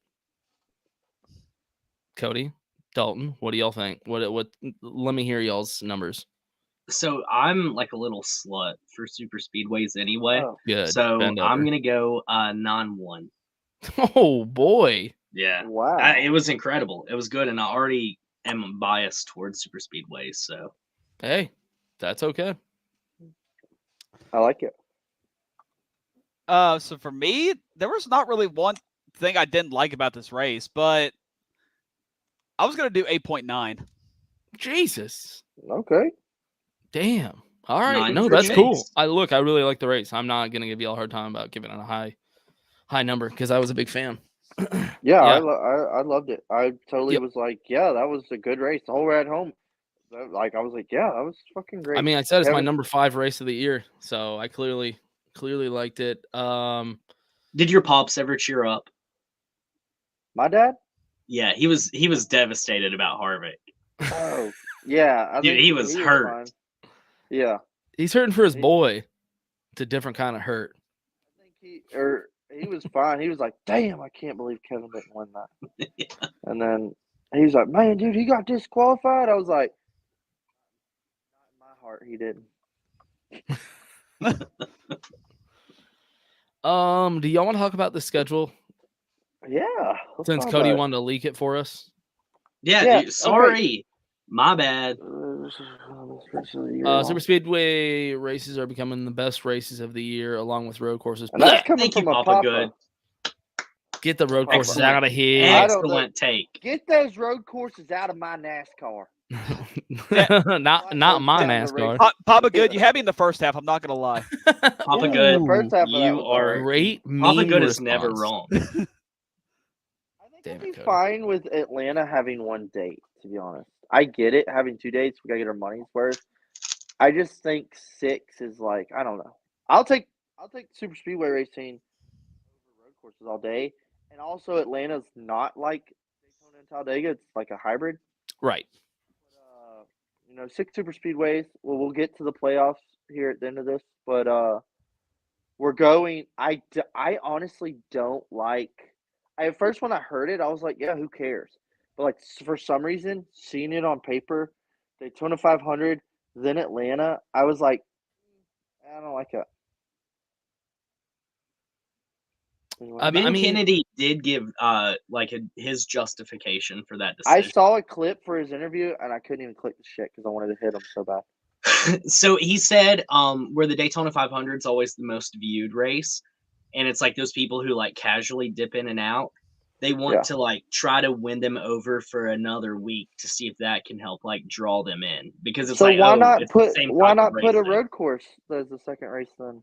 Cody, Dalton, what do y'all think? What? Let me hear y'all's numbers. So I'm like a little slut for super speedways anyway. Oh, Good. So Bend I'm over. gonna go 9-1. Oh boy. Yeah, wow. it was incredible. It was good, and I already am biased towards super speedways. So Hey, that's okay. I like it. So for me, there was not really one thing I didn't like about this race, but I was gonna do 8.9. Jesus. Okay. Damn. All right. 9 No, for that's Chase. cool. I really like the race. I'm not gonna give y'all a hard time about giving it a high number because I was a big fan. Yeah, Yeah. I loved it. I totally Yep. was like, yeah, that was a good race. The whole ride home, like I was like, yeah, that was fucking great. I mean, I said it's my Kevin- number 5 race of the year, so I clearly liked it. did your pops ever cheer up? My dad? Yeah, he was devastated about Harvick. Oh, yeah. I Dude, think he was hurt. fine. Yeah. he's hurting for his He- boy. It's a different kind of hurt. I think he was fine. He was like, damn, I can't believe Kevin didn't win that. Yeah. And then he was like, man, dude, he got disqualified. I was like, not in my heart, he didn't. Do y'all want to talk about the schedule Yeah. let's since talk Cody about it. wanted to leak it for us? Yeah, Yeah, dude, sorry. My bad. Super Speedway races are becoming the best races of the year, along with road courses. And that's coming Thank you, from a Papa Papa. Good. Get the road courses Excellent. out of here. I don't know. Excellent take. Get those road courses out of my NASCAR. not my Down the NASCAR. Papa Good, you had me in the first half. I'm not gonna lie. Papa Yeah, Good, the first half of that you was are alright. Great. Papa meme Good is never response. wrong. I think Damn I'd it, be Cody. fine with Atlanta having one date, to be honest. I get it, having 2 dates. We got to get our money's worth. I just think 6 is like, I don't know. I'll take Super Speedway racing over road courses all day. And also, Atlanta's not like Daytona and Talladega. It's like a hybrid. Right. But, 6 Super Speedways. Well, we'll get to the playoffs here at the end of this. But we're going. I honestly don't like. At first, when I heard it, I was like, yeah, who cares? But, like, for some reason, seeing it on paper, Daytona 500, then Atlanta, I was like, I don't like it. Anyway, Ben Kennedy did give his justification for that I decision. saw a clip for his interview, and I couldn't even click the shit because I wanted to hit him so bad. So he said where the Daytona 500 is always the most viewed race, and it's like those people who like casually dip in and out, they want to like try to win them over for another week to see if that can help like draw them in, because it's So like, why oh, not it's the put same why type of not put a racing. road course as the second race then?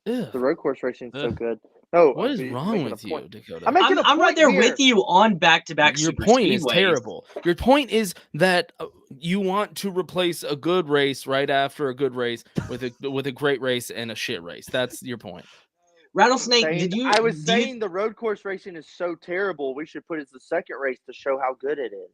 Ugh. The road course racing is so Ugh. good. No, What is I'm wrong making a with you, point. Dakota? I'm making a I'm right point there here. with you on back-to-back Your super point is speedways. terrible. Your point is that you want to replace a good race right after a good race with a great race and a shit race. That's your point. Rattlesnake, Saying- did you? I was do you- saying the road course racing is so terrible. We should put it as the second race to show how good it is.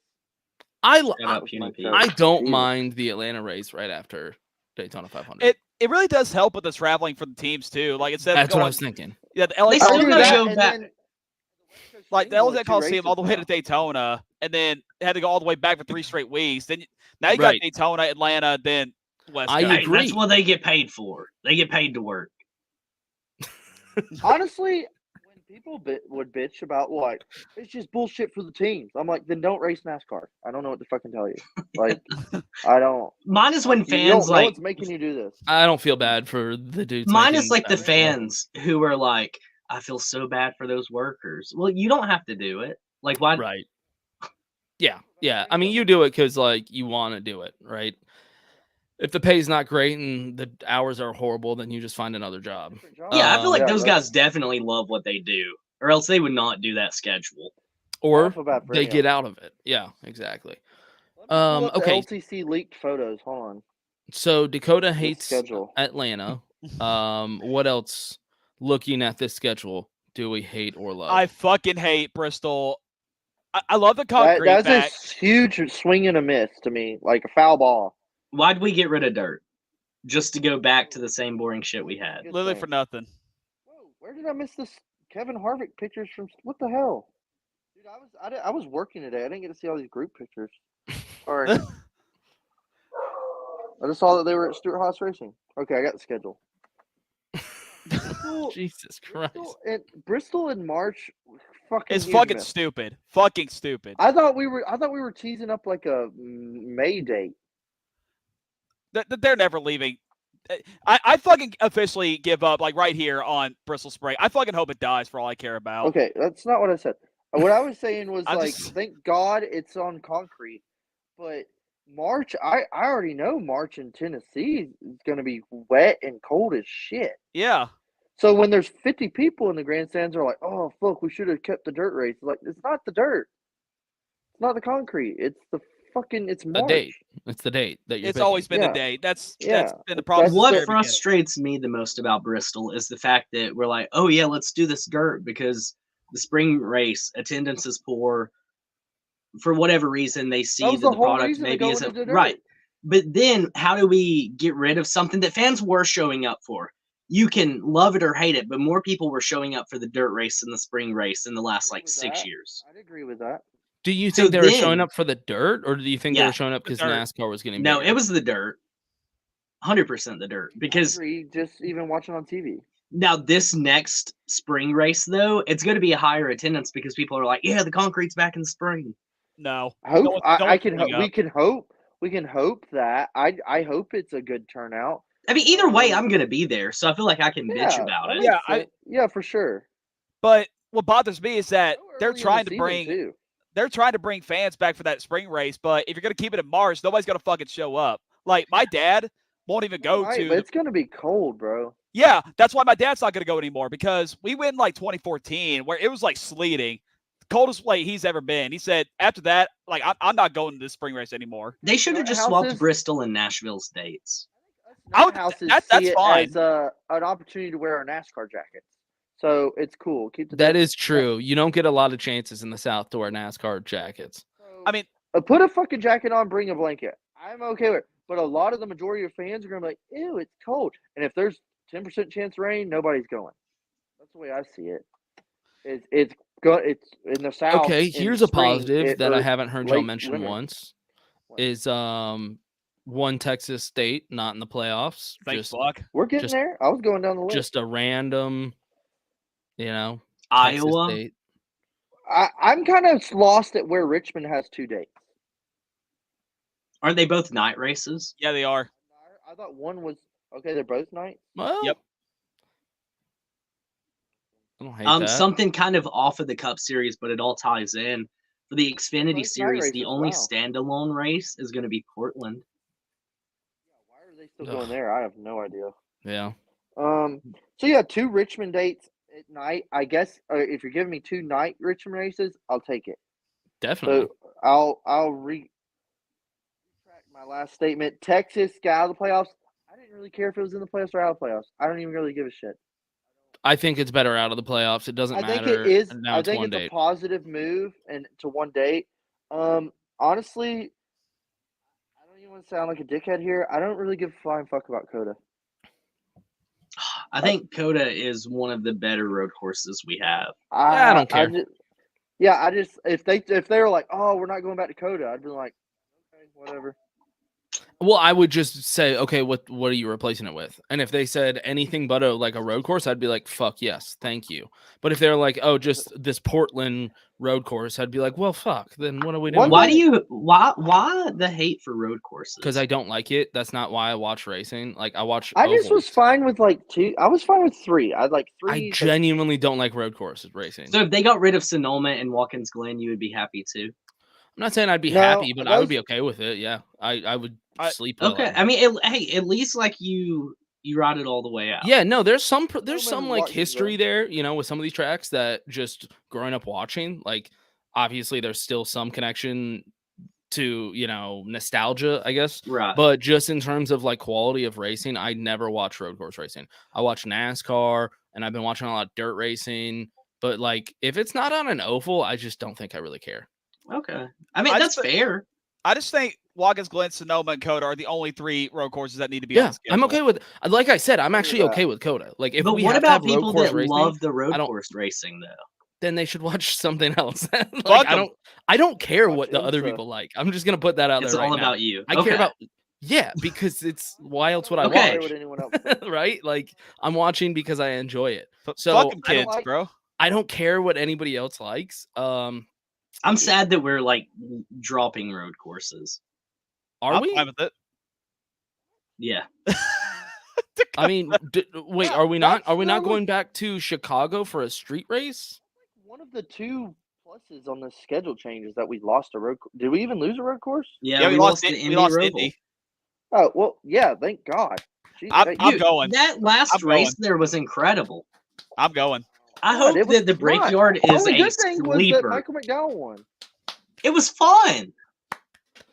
Shut That up, was Puny my Pete. joke. I don't Jesus. mind the Atlanta race right after Daytona 500. It really does help with the traveling for the teams too. Like instead of That's what going, I was thinking. yeah, the LA They I still do Coliseum, gotta that, go and back. then like the There's only LA 2 Coliseum all the races way now. to Daytona. and then had to go all the way back for 3 straight weeks. Then now you got Daytona, Atlanta, then West Coast. Hey, that's what they get paid for. They get paid to work. Honestly, when people would bitch about like it's just bullshit for the teams, I'm like, then don't race NASCAR. I don't know what to fucking tell you. Like, I don't. Mine is when fans no one's making you do this. I don't feel bad for the dudes. Mine is like the fans who are like, I feel so bad for those workers. Well, you don't have to do it. Like, why? Right. Yeah. I mean, you do it because like you want to do it, right? If the pay's not great and the hours are horrible, then you just find another job. Yeah, I feel like those guys definitely love what they do, or else they would not do that schedule. Or they get out of it. Yeah, exactly. Okay. LTC leaked photos. Hold on. So Dakota hates Atlanta. What else? Looking at this schedule, do we hate or love? I fucking hate Bristol. I love the concrete. That's a huge swing and a miss to me, like a foul ball. Why'd we get rid of dirt? Just to go back to the same boring shit we had. Literally for nothing. Whoa, where did I miss this Kevin Harvick pictures from? What the hell? Dude, I was working today. I didn't get to see all these group pictures. Sorry. I just saw that they were at Stuart Haas Racing. Okay, I got the schedule. Jesus Christ. Bristol in March. It's fucking stupid. Fucking stupid. I thought we were teasing up like a May date. They're never leaving. I fucking officially give up, like right here on Bristol Spring. I fucking hope it dies for all I care about. Okay, that's not what I said. What I was saying was thank God it's on concrete. But March, I already know March in Tennessee is going to be wet and cold as shit. Yeah. So when there's 50 people in the grandstands, are like, oh fuck, we should have kept the dirt race. Like, it's not the dirt. It's not the concrete. It's the fucking. It's March. The date. It's the date that you're. It's always been the date. That's been the problem. What frustrates me the most about Bristol is the fact that we're like, oh yeah, let's do this dirt because the spring race attendance is poor. For whatever reason, they see that the product maybe isn't right. But then, how do we get rid of something that fans were showing up for? You can love it or hate it, but more people were showing up for the dirt race and the spring race in the last 6 years. I'd agree with that. Do you think they were showing up for the dirt, or do you think they were showing up because NASCAR was getting bigger? No, it was the dirt. 100% the dirt. Because just even watching on TV. Now, this next spring race, though, it's going to be a higher attendance because people are like, yeah, the concrete's back in the spring. No. We can hope that. I hope it's a good turnout. I mean, either way, I'm going to be there, so I feel like I can bitch about it. Yeah, for sure. But what bothers me is that they're trying to bring fans back for that spring race, but if you're going to keep it in March, nobody's going to fucking show up. Like, my dad won't even go to. But it's going to be cold, bro. Yeah, that's why my dad's not going to go anymore, because we went in like 2014 where it was like sleeting. Coldest way he's ever been. He said after that, like, I'm not going to this spring race anymore. They should have just swapped Bristol and Nashville's dates. That's fine. As an opportunity to wear our NASCAR jackets, so it's cool. That is true. You don't get a lot of chances in the South to wear NASCAR jackets. I mean, put a fucking jacket on, bring a blanket. I'm okay with it. But a lot of the majority of fans are gonna be like, "Ew, it's cold." And if there's 10% chance of rain, nobody's going. That's the way I see it. It's in the South. Okay, here's a positive that I haven't heard y'all mention once. Is one Texas state not in the playoffs. Thanks, fuck. We're getting there. I was going down the list. Just a random, Iowa. State. I'm kind of lost at where Richmond has 2 dates. Aren't they both night races? Yeah, they are. I thought one was okay. They're both night. Well, yep. I don't hate that. Something kind of off of the Cup Series, but it all ties in. For the Xfinity Series, the only standalone race is going to be Portland. Why are they still going there? I have no idea. Yeah. So yeah, 2 Richmond dates at night. I guess if you're giving me 2 night Richmond races, I'll take it. Definitely. So I'll retract my last statement. Texas got out of the playoffs. I didn't really care if it was in the playoffs or out of the playoffs. I don't even really give a shit. I think it's better out of the playoffs. It doesn't matter. I think it is. Now I think it's a positive move and to one date. Honestly, I don't even want to sound like a dickhead here. I don't really give a flying fuck about Coda. I think Coda is one of the better road courses we have. I don't care. Yeah, I just if they were like, oh, we're not going back to Dakota, I'd be like, okay, whatever. Well, I would just say, okay, what are you replacing it with? And if they said anything but a road course, I'd be like, fuck yes, thank you. But if they're like, oh, just this Portland road course, I'd be like, well, fuck. Then what are we doing? Why the hate for road courses? Because I don't like it. That's not why I watch racing. Like I watch. I just was ovals. fine with like 2. I was fine with 3. I'd like 3. I genuinely don't like road courses racing. So if they got rid of Sonoma and Watkins Glen, you would be happy too. I'm not saying I'd be happy, but I would be okay with it. Yeah, I would sleep. Okay, I mean, hey, at least like you ride it all the way out. Yeah, no, there's some like Watkins history there, you know, with some of these tracks that just growing up watching. Like, obviously, there's still some connection to, you know, nostalgia, I guess. Right. But just in terms of like quality of racing, I never watch road course racing. I watch NASCAR, and I've been watching a lot of dirt racing. But like, if it's not on an oval, I just don't think I really care. Okay, I mean that's fair. I just think Watkins Glen, Sonoma, and Coda are the only 3 road courses that need to be on the schedule. I'm okay with. Like I said, I'm actually okay with Coda. Like, if but we what have about to have people road course that racing, love the road course racing though? Then they should watch something else. Like, I don't care what the other people like. I'm just gonna put that out there. It's all right now. about you. I care about. Yeah, because it's why else would I watch? Right? Like, I'm watching because I enjoy it. So fucking kids, bro. I don't care what anybody else likes. I'm sad that we're like dropping road courses. Are we? Fine with it. Yeah. I mean, wait, are we not? Are we not going back to Chicago for a street race? One of the 2 pluses on the schedule changes that we lost a road. Did we even lose a road course? Yeah, we lost the Indy. Oh well, yeah. Thank God. Jeez, I'm going. That last race there was incredible. I'm going. I hope that the Brickyard is a good thing was that sleeper. Michael McDowell won. It was fun.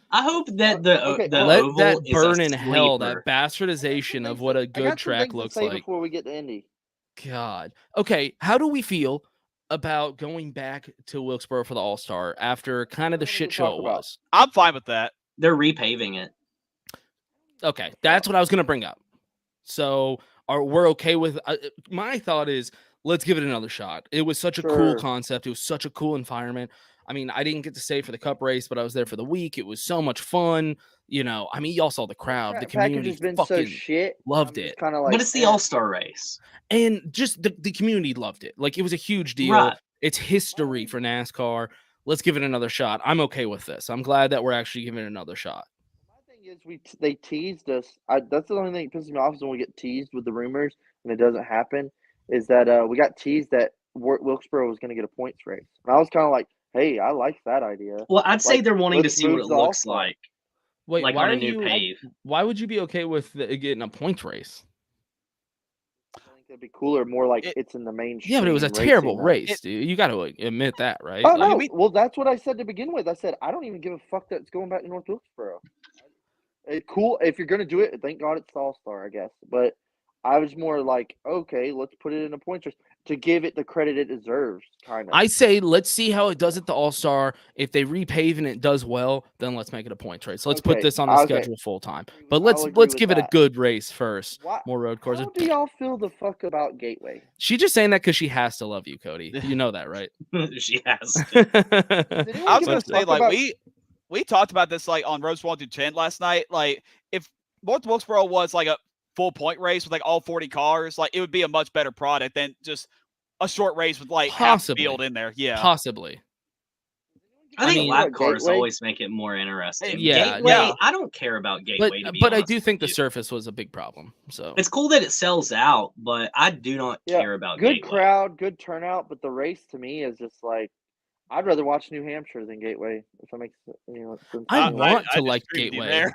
I hope that the let oval that is burn a in hell. That sleeper. bastardization of what a good track looks like. Before we get to Indy. God. Okay, how do we feel about going back to Wilkesboro for the All-Star after kind of the shit show it was? I'm fine with that. They're repaving it. Okay, that's what I was going to bring up. So, we're okay with my thought is let's give it another shot. It was such a cool concept. It was such a cool environment. I mean, I didn't get to stay for the cup race, but I was there for the week. It was so much fun. You know, I mean, y'all saw the crowd. The community fucking loved it. Like, but it's the All-Star race. And just the community loved it. Like, it was a huge deal. Right. It's history for NASCAR. Let's give it another shot. I'm okay with this. I'm glad that we're actually giving it another shot. My thing is they teased us. That's the only thing that pisses me off is when we get teased with the rumors and it doesn't happen, is that we got teased that Wilkesboro was going to get a points race. And I was kind of like, hey, I like that idea. Well, I'd say they're wanting to see what it looks like. Wait, like on a new pave. Why would you be okay with getting a points race? I think that'd be cooler, more like it's in the mainstream. Yeah, but it was a terrible race, dude. You got to admit that, right? Oh, no. Well, that's what I said to begin with. I said, I don't even give a fuck that it's going back to North Wilkesboro. It's cool. If you're going to do it, thank God it's All-Star, I guess. But I was more like, okay, let's put it in a points race to give it the credit it deserves, kind of. I say let's see how it does at the All-Star. If they repave and it does well, then let's make it a points race. Let's put this on the schedule full time. But let's give it a good race first. More road courses. How do y'all feel the fuck about Gateway? She's just saying that because she has to love you, Cody. You know that, right? She has. I was gonna say, like, we talked about this like on Roast 1 through 10 last night. Like, if North Wilkesboro was like a full point race with like all 40 cars, like it would be a much better product than just a short race with like half the field in there. Yeah, possibly. I think lap cars always make it more interesting. Yeah, Gateway, I don't care about Gateway. But I do think the surface was a big problem. So it's cool that it sells out, but I do not care about good Gateway. Crowd, good turnout, but the race to me is just like I'd rather watch New Hampshire than Gateway. If that makes sense. I want to like Gateway.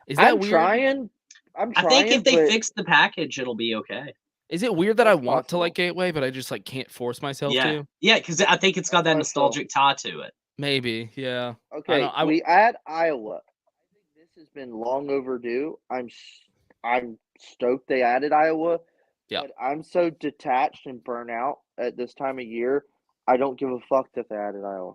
Is that weird? I think if they fix the package, it'll be okay. Is it weird that I want to like Gateway, but I just like can't force myself to? Yeah, because I think it's got that nostalgic tie to it. Maybe, yeah. Okay, we add Iowa. I think this has been long overdue. I'm stoked they added Iowa. Yeah. But I'm so detached and burnt out at this time of year. I don't give a fuck that they added Iowa.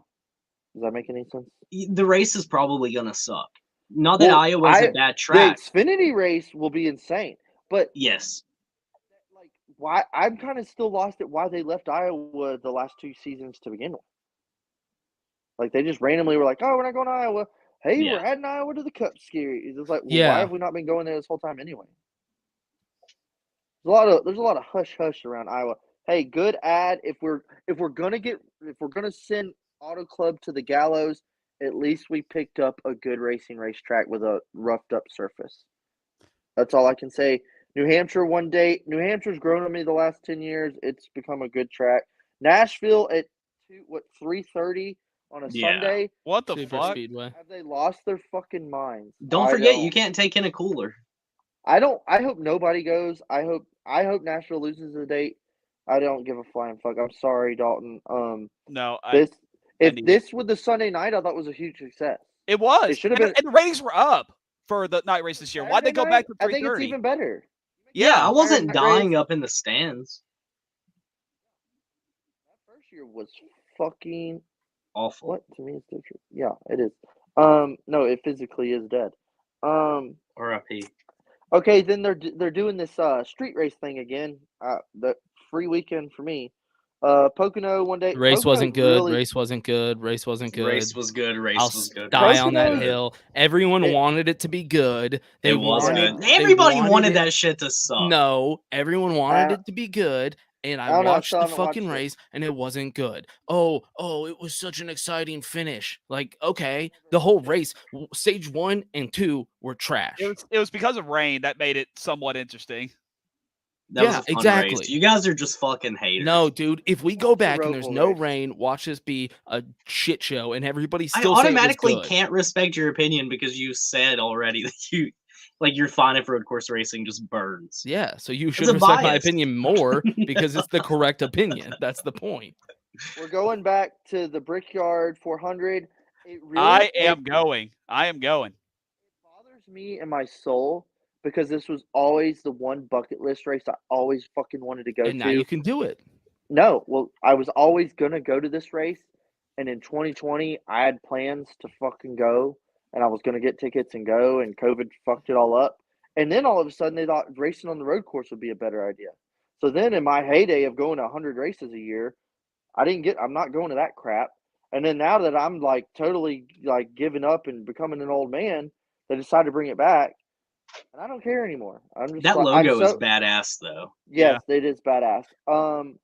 Does that make any sense? The race is probably gonna suck. Not that Iowa's a bad track. The Xfinity race will be insane, but yes, like why I'm kind of still lost at why they left Iowa the last 2 seasons to begin with. Like they just randomly were like, "Oh, we're not going to Iowa. Hey, Yeah. we're adding Iowa to the Cup Series." It's like, well, Yeah. why have we not been going there this whole time anyway? There's a lot of hush hush around Iowa. Hey, good ad. If we're gonna send Auto Club to the gallows, at least we picked up a good racing racetrack with a roughed up surface. That's all I can say. New Hampshire one day. New Hampshire's grown on me the last 10 years. It's become a good track. Nashville at 3:30 on a Yeah. Sunday. What the Super fuck? Speedway. Have they lost their fucking minds? Don't forget, you can't take in a cooler. I hope nobody goes. I hope Nashville loses the date. I don't give a flying fuck. I'm sorry, Dalton. No, if this was the Sunday night, I thought was a huge success. it was. It should have and, been. and the ratings were up for the night race this year. Why'd they go back to 3:30? I think it's even better. Yeah, I wasn't Saturday night dying race. up in the stands. That first year was fucking Awful. what to me is still true. Yeah, it is. No, it physically is dead. R.I.P. Okay, then they're doing this street race thing again. The free weekend for me. Pocono one day. Race Pocono's wasn't good. really- Race wasn't good. Race wasn't good. Race was good. Race I'll was good. die race on was that good. hill. Everyone wanted it to be good. They It was wanted. good. they Everybody wanted it- that shit to suck. No, everyone wanted it to be good. And I I don't know, watched still the haven't watched fucking it. race, and it wasn't good. Oh, it was such an exciting finish. Like, okay, the whole race, stage 1 and 2 were trash. It was because of rain that made it somewhat interesting. That was Yeah, a fun exactly. race. You guys are just fucking haters. No, dude, if we go back and there's Roval no race. rain, watch this be a shit show, and everybody I still say it was automatically good. can't respect your opinion because you said already that your fine if road course racing just burns. Yeah, so you should a respect my bias. opinion more because it's the correct opinion. That's the point. We're going back to the Brickyard 400. It really, I am going. It bothers me in my soul because this was always the one bucket list race I always fucking wanted to go And to. now you can do it. No, well, I was always gonna go to this race, and in 2020, I had plans to fucking go, and I was gonna get tickets and go, and COVID fucked it all up. And then all of a sudden, they thought racing on the road course would be a better idea. So then, in my heyday of going to 100 races a year, I'm not going to that crap. And then now that I'm like totally like giving up and becoming an old man, they decided to bring it back, and I don't care anymore. I'm just That like, logo is badass though. Yes, it is badass. I'm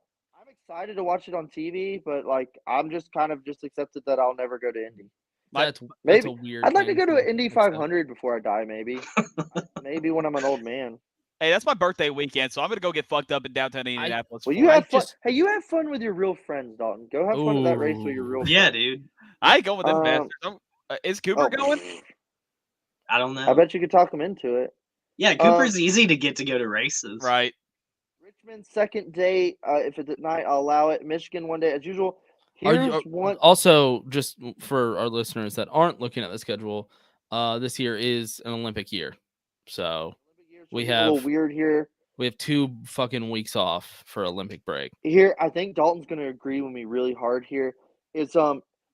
excited to watch it on TV, but like I'm just kind of just accepted that I'll never go to Indy. That's Maybe a weird. I'd like to thing go to an Indy accept. 500 before I die. Maybe, maybe when I'm an old man. Hey, that's my birthday weekend, so I'm gonna go get fucked up in downtown Indianapolis. Well, for you it. have fun. Hey, you have fun with your real friends, Dalton. Go have fun at that race with your real. Yeah, friends. dude. I ain't going with them Um, bastards. Is Cooper going? I don't know. I bet you could talk them into it. Yeah, Cooper's easy to get to go to races. Right. Richmond second day. If it's at night, I'll allow it. Michigan one day as usual. Here's one. Also, just for our listeners that aren't looking at the schedule, this year is an Olympic year, so we a have little weird here. We have 2 fucking weeks off for Olympic break. Here, I think Dalton's going to agree with me really hard here. Is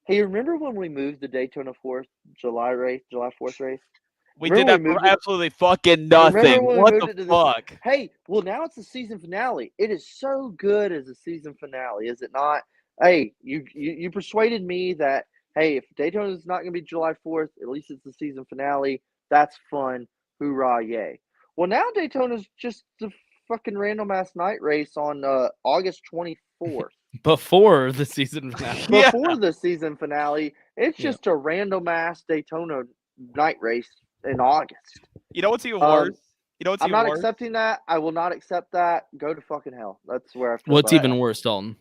hey, remember when we moved the Daytona 4th July 4th race? We Remember did that we for moved it- absolutely fucking Remember nothing. when we What moved the it to this- fuck? Hey, well now it's the season finale. It is so good as a season finale, is it not? Hey, you persuaded me that hey, if Daytona is not going to be July 4th, at least it's the season finale. That's fun. Hoorah, yay. Well, now Daytona's just the fucking random ass night race on August 24th. Before the season finale. Yeah. Before the season finale, it's just a random ass Daytona night race in August. You know what's even worse? You know what's I'm even not worse? accepting that. I will not accept that. Go to fucking hell. That's where I feel What's about even it. worse, Dalton?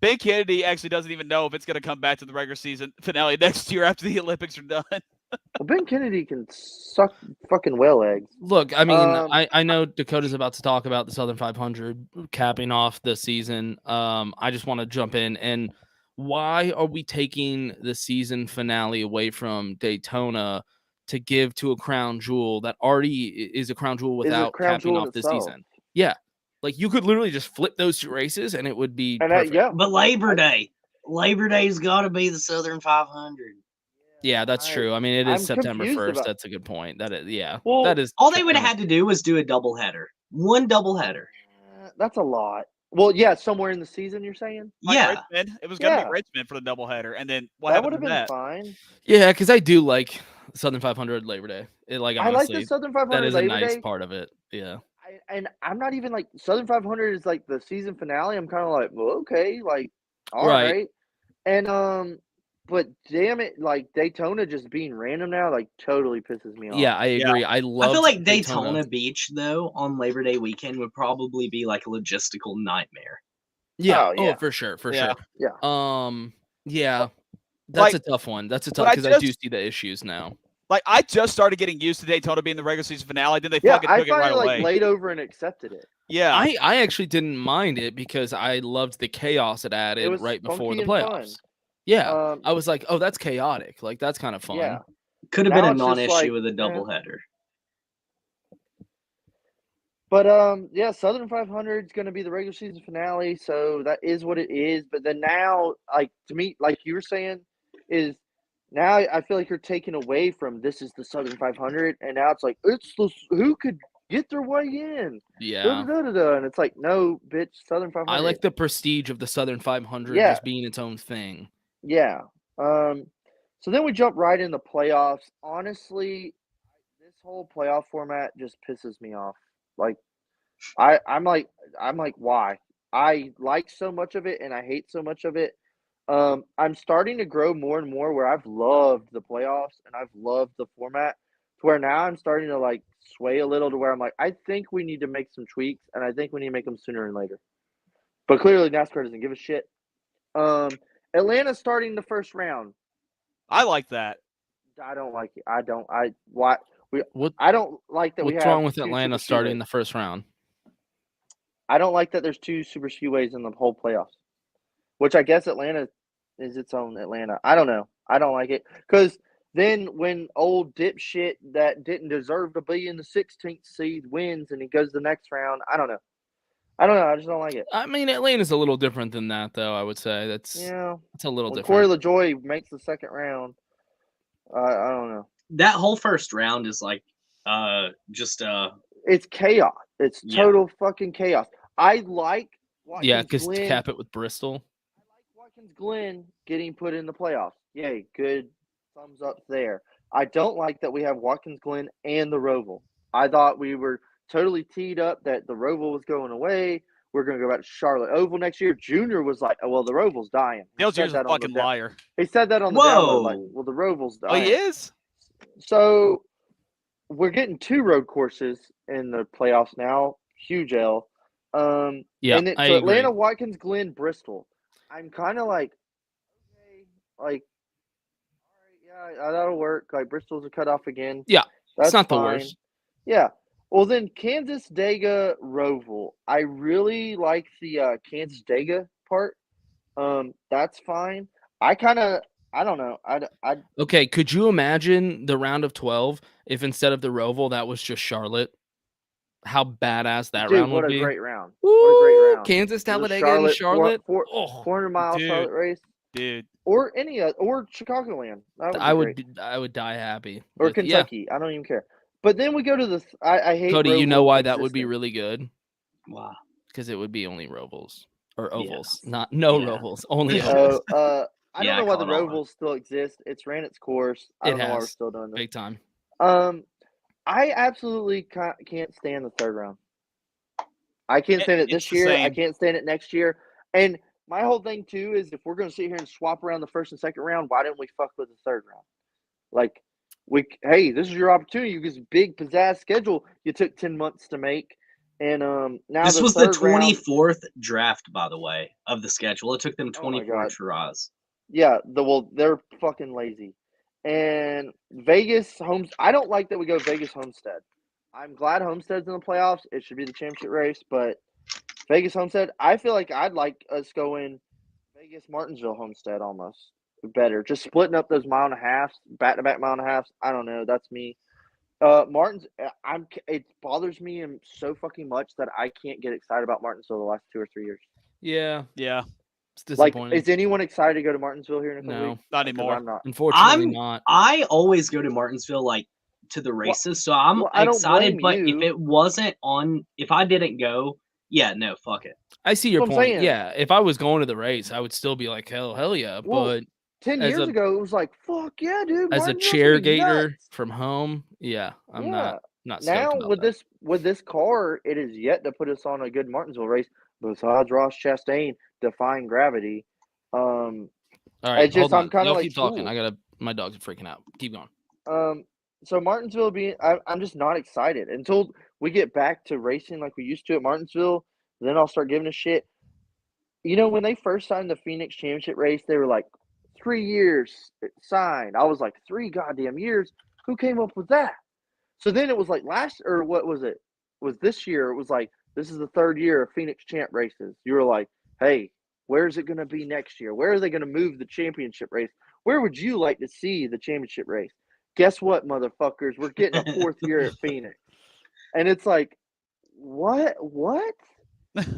Ben Kennedy actually doesn't even know if it's going to come back to the regular season finale next year after the Olympics are done. Well, Ben Kennedy can suck fucking whale eggs. Look, I mean, Um, I know Dakota's about to talk about the Southern 500 capping off the season. I just want to jump in. And why are we taking the season finale away from Daytona to give to a crown jewel that already is a crown jewel Is a without crown capping jewel in off the itself. season? Yeah. Like you could literally just flip those 2 races and it would be And perfect. yeah, But Labor Day's got to be the Southern 500. Yeah, that's true. I mean, it is I'm September confused 1st. about- That's a good point. That is, yeah. Well, that is All they would have September. had to do was do a doubleheader. One doubleheader. That's a lot. Well, yeah, somewhere in the season, you're saying? Like Yeah. Richmond. It was going to Yeah. be Richmond for the doubleheader. And then what That would happened have to been that? fine. Yeah, because I do like Southern 500 Labor Day. Like I like honestly, the Southern that 500 is Labor a nice Day. part of it. Yeah. And I'm not even like Southern 500 is like the season finale. I'm kind of like, well, okay, like, all Right. right. And but damn it, like Daytona just being random now, like totally pisses me off. Yeah, I agree. I love. I feel like Daytona Beach though on Labor Day weekend would probably be like a logistical nightmare. Yeah. Oh, yeah. for sure. Yeah. Yeah. Yeah. That's Like, a tough one. That's a but tough because I do just- see the issues now. Like, I just started getting used to Daytona being the regular season finale. Then they Yeah, fucking I took it right finally away. laid over and accepted it. Yeah. I actually didn't mind it because I loved the chaos it added was right before funky the and fun. playoffs. Yeah, Um, I was like, oh, that's chaotic. Like that's kind of fun. Yeah. Could have Now been a it's just non-issue like, with a eh. doubleheader. But yeah, Southern 500 is going to be the regular season finale, so that is what it is. But then now, like to me, like you were saying, is now I feel like you're taking away from this is the Southern 500, and now it's like it's the, who could get their way in. Yeah. And it's like, no, bitch, Southern 500. I like the prestige of the Southern 500 Yeah. just being its own thing. Yeah. So then we jump right in the playoffs. Honestly, this whole playoff format just pisses me off. Like, I'm like, why? I like so much of it and I hate so much of it. I'm starting to grow more and more where I've loved the playoffs and I've loved the format to where now I'm starting to like sway a little to where I'm like, I think we need to make some tweaks and I think we need to make them sooner and later. But clearly NASCAR doesn't give a shit. Atlanta starting the first round. I like that. I don't like it. I don't like that we have. What's wrong with two Atlanta super starting speedways. the first round? I don't like that there's two super speedways in the whole playoffs, which I guess Atlanta is its own Atlanta. I don't know. I don't like it because then when old dipshit that didn't deserve to be in the 16th seed wins and he goes the next round, I don't know. I just don't like it. I mean, Atlanta's a little different than that, though. I would say it's a little when different. Corey LaJoie makes the second round, I don't know. That whole first round is like it's chaos. It's total fucking chaos. I like Watkins Yeah, because to Glen. cap it with Bristol. I like Watkins Glen getting put in the playoffs. Yay, good thumbs up there. I don't like that we have Watkins Glen and the Roval. I thought we were totally teed up that the Roval was going away. We're going to go back to Charlotte Oval next year. Junior was like, oh, well, the Roval's dying. Dale Jr.'s a fucking liar. He said that on the download, like, well, the Roval's dying. Oh, he is? So we're getting two road courses in the playoffs now. Huge L. Yeah, and then, I so agree. Atlanta, Watkins Glen, Bristol. I'm kind of like, okay, like, all right, yeah, that'll work. Like, Bristol's a cutoff again. Yeah, that's it's not the fine. worst. Yeah. Well, then Kansas, Dega, Roval. I really like the Kansas Dega part. That's fine. I don't know. Okay, could you imagine the round of 12 if instead of the Roval, that was just Charlotte? How badass that round would be. What a great round. Ooh, What a great round. Kansas, It was Talladega, and Charlotte. 400-mile Charlotte race. Dude. Or any or Chicagoland. I would die happy. Or Kentucky. I don't even care. But then we go to the I hate Cody, you Roval know why that would be existing. really good? Wow. Because it would be only Rovals. Or ovals. Yeah. Not Rovals. Only ovals. I Yeah, don't know why the call it all. Rovals still exist. It's ran its course. I don't know why we're still doing this. Big time. I absolutely can't stand the third round. I can't stand it this year. I can't stand it next year. And my whole thing too is if we're going to sit here and swap around the first and second round, why didn't we fuck with the third round? Like, hey, this is your opportunity. This big pizzazz schedule you took 10 months to make. And now this was the 24th round, draft, by the way, of the schedule. It took them 24 to rise. Yeah, they're fucking lazy. And Vegas homes. I don't like that we go Vegas Homestead. I'm glad Homestead's in the playoffs. It should be the championship race, but Vegas Homestead. I feel like I'd like us going Vegas Martinsville Homestead almost better. Just splitting up those mile and a halves, back-to-back mile and a halves. I don't know. That's me. Martins. It bothers me so fucking much that I can't get excited about Martinsville the last 2 or 3 years. Yeah. It's Like, disappointing. is anyone excited to go to Martinsville here in a couple weeks? Not anymore. I'm not. Unfortunately, not. I always go to Martinsville like to the races, so I'm I don't excited. blame But you. if it wasn't on, if I didn't go, Yeah, no, fuck it. I see your That's what I'm point. saying. Yeah, if I was going to the race, I would still be like, hell yeah. Well, But 10 as years a ago, it was like, fuck yeah, dude. as a Martinsville's gonna be chairgator nuts. from home, yeah, I'm Yeah. not stoked Now about that. with this car, it is yet to put us on a good Martinsville race. Besides Ross Chastain defying gravity, All right, it's just hold on. I'm kind Y'all of like keep talking. cool. My dogs are freaking out. Keep going. So Martinsville I'm just not excited until we get back to racing like we used to at Martinsville. Then I'll start giving a shit. You know, when they first signed the Phoenix Championship race, they were like 3 years signed. I was like 3 goddamn years. Who came up with that? So then it was like what was it? Was this year? It was like this is the 3rd year of Phoenix Champ races. You were like, hey, where's it going to be next year? Where are they going to move the championship race? Where would you like to see the championship race? Guess what, motherfuckers? We're getting a 4th year at Phoenix. And it's like, what?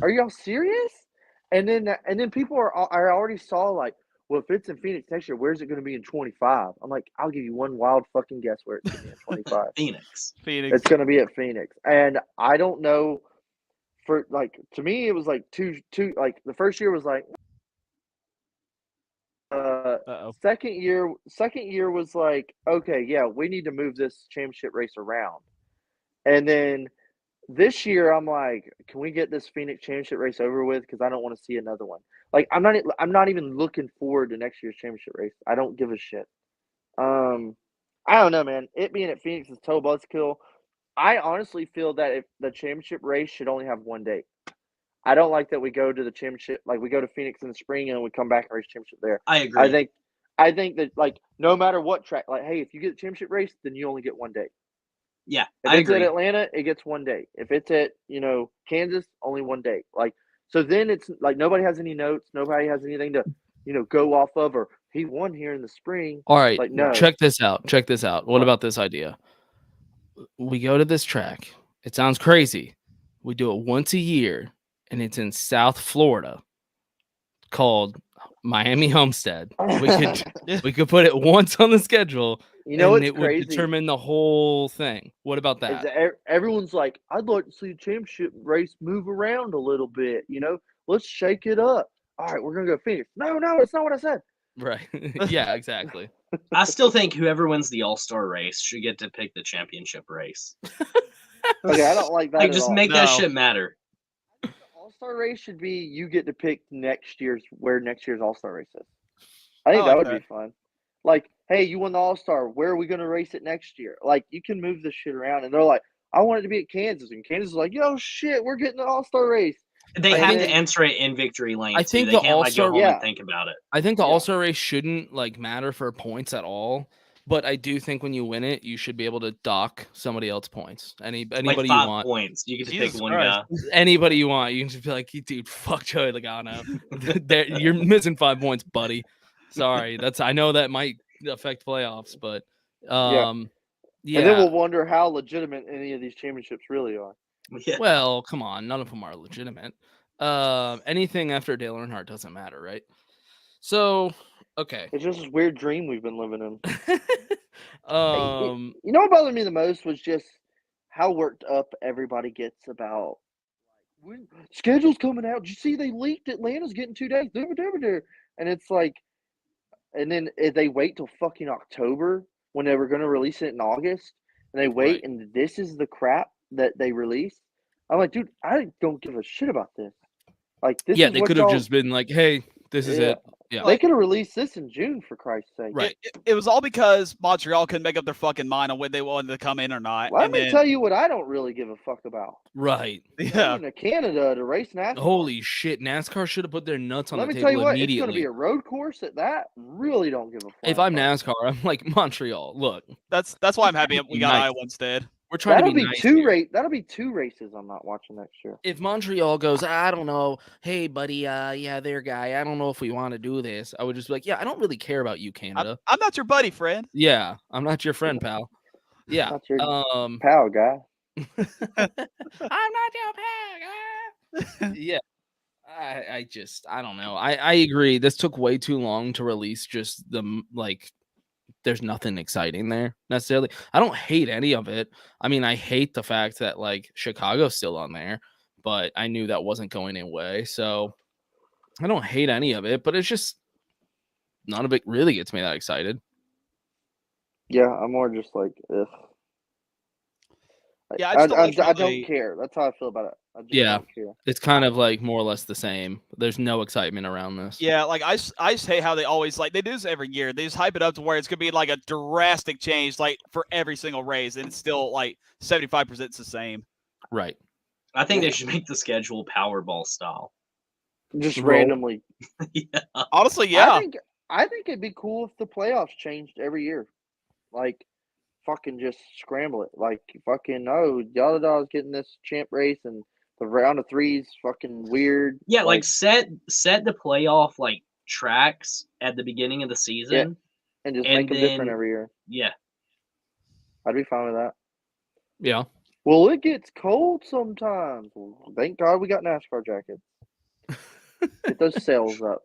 Are y'all serious? And then people I already saw like, well, if it's in Phoenix next year, where's it going to be in 25? I'm like, I'll give you one wild fucking guess where it's going to be in 25. Phoenix. It's going to be at Phoenix. And I don't know to me, it was like two, like the first year was like, second year was like, okay, yeah, we need to move this championship race around. And then this year, I'm like, can we get this Phoenix championship race over with? Because I don't want to see another one. Like, I'm not even looking forward to next year's championship race. I don't give a shit. I don't know, man. It being at Phoenix is total buzzkill. I honestly feel that if the championship race should only have one date. I don't like that we go to the championship, like we go to Phoenix in the spring and we come back and race championship there. I agree. I think that like no matter what track, like hey, if you get the championship race, then you only get one date. Yeah, if I it's agree. at Atlanta, it gets one day. If it's at, Kansas, only one day. Like, so then it's like nobody has any notes. Nobody has anything to, go off of, or he won here in the spring. All right, Like, no. check this out. What about this idea? We go to this track. It sounds crazy. We do it once a year, and it's in South Florida called Miami Homestead. We could put it once on the schedule. It's it crazy. would determine the whole thing. What about that? Everyone's like, I'd like to see a championship race move around a little bit. Let's shake it up. All right, we're gonna go Phoenix. No, it's not what I said. Right. Yeah, exactly. I still think whoever wins the All-Star race should get to pick the championship race. Okay, I don't like that. Like, just make that shit matter. The All-Star race should be you get to pick next year's All-Star race is. I think that would be fun. Like, hey, you won the All-Star. Where are we going to race it next year? Like, you can move this shit around. And they're like, I want it to be at Kansas. And Kansas is like, yo, shit, we're getting the All-Star race. They have to enter it in victory lane. I think they the can't All-Star, go home and think about it. I think the All-Star race shouldn't matter for points at all. But I do think when you win it, you should be able to dock somebody else points. Anybody like 5 you want. points. You get to pick one guy. Anybody you want. You can just be like, dude, fuck Joey Logano. You're missing 5 points, buddy. Sorry. I know that might affect playoffs, but yeah. And then we'll wonder how legitimate any of these championships really are. Yeah. Well, come on, none of them are legitimate. Anything after Dale Earnhardt doesn't matter, right? So, okay. It's just this weird dream we've been living in. You know what bothered me the most was just how worked up everybody gets about when schedule's coming out. Did you see they leaked Atlanta's getting 2 days? And it's like, and then they wait till fucking October when they were going to release it in August, and they wait, and this is the crap that they release. I'm like, dude, I don't give a shit about this. Like, this they could have just been like, hey, this is it. Yeah, they could have released this in June, for Christ's sake. Right. It was all because Montreal couldn't make up their fucking mind on when they wanted to come in or not. Well, let me tell you what I don't really give a fuck about. Right. Yeah. Going to Canada to race NASCAR. Holy shit, NASCAR should have put their nuts on the table immediately. Let me tell you what, immediately. it's going to be a road course at that. Really don't give a fuck. If I'm NASCAR, I'm like, Montreal, look. That's why I'm happy we got Iowa instead. We're trying to be nice here. That'll be 2 races I'm not watching next year. If Montreal goes, I don't know, hey buddy, yeah, there guy, I don't know if we want to do this. I would just be like, yeah, I don't really care about you, Canada. I'm not your buddy, friend. Yeah, I'm not your friend, pal. Yeah, not your pal guy. I'm not your pal guy. Yeah, I don't know. I agree. This took way too long to release. Just there's nothing exciting there necessarily. I don't hate any of it. I mean, I hate the fact that Chicago's still on there, but I knew that wasn't going away. So I don't hate any of it, but it's just none of it really gets me that excited. Yeah, I'm more just like, ugh. Yeah, I just don't like how I they- don't care. That's how I feel about it. I just Yeah. don't care. It's kind of like more or less the same. There's no excitement around this. Yeah, like I just hate how they always like they do this every year. They just hype it up to where it's gonna be like a drastic change, like for every single race, and it's still like 75% the same. Right. I think they should make the schedule Powerball style. Just Roll. randomly. Yeah. Honestly, yeah. I think it'd be cool if the playoffs changed every year. Like, fucking just scramble it. Like, fucking, Yalada's getting this champ race and the round of threes fucking weird. Yeah, like set the playoff like tracks at the beginning of the season. and just and make them different then- every year. Yeah. I'd be fine with that. Yeah. Well, it gets cold sometimes. Well, thank God we got NASCAR jackets. Get those sales up.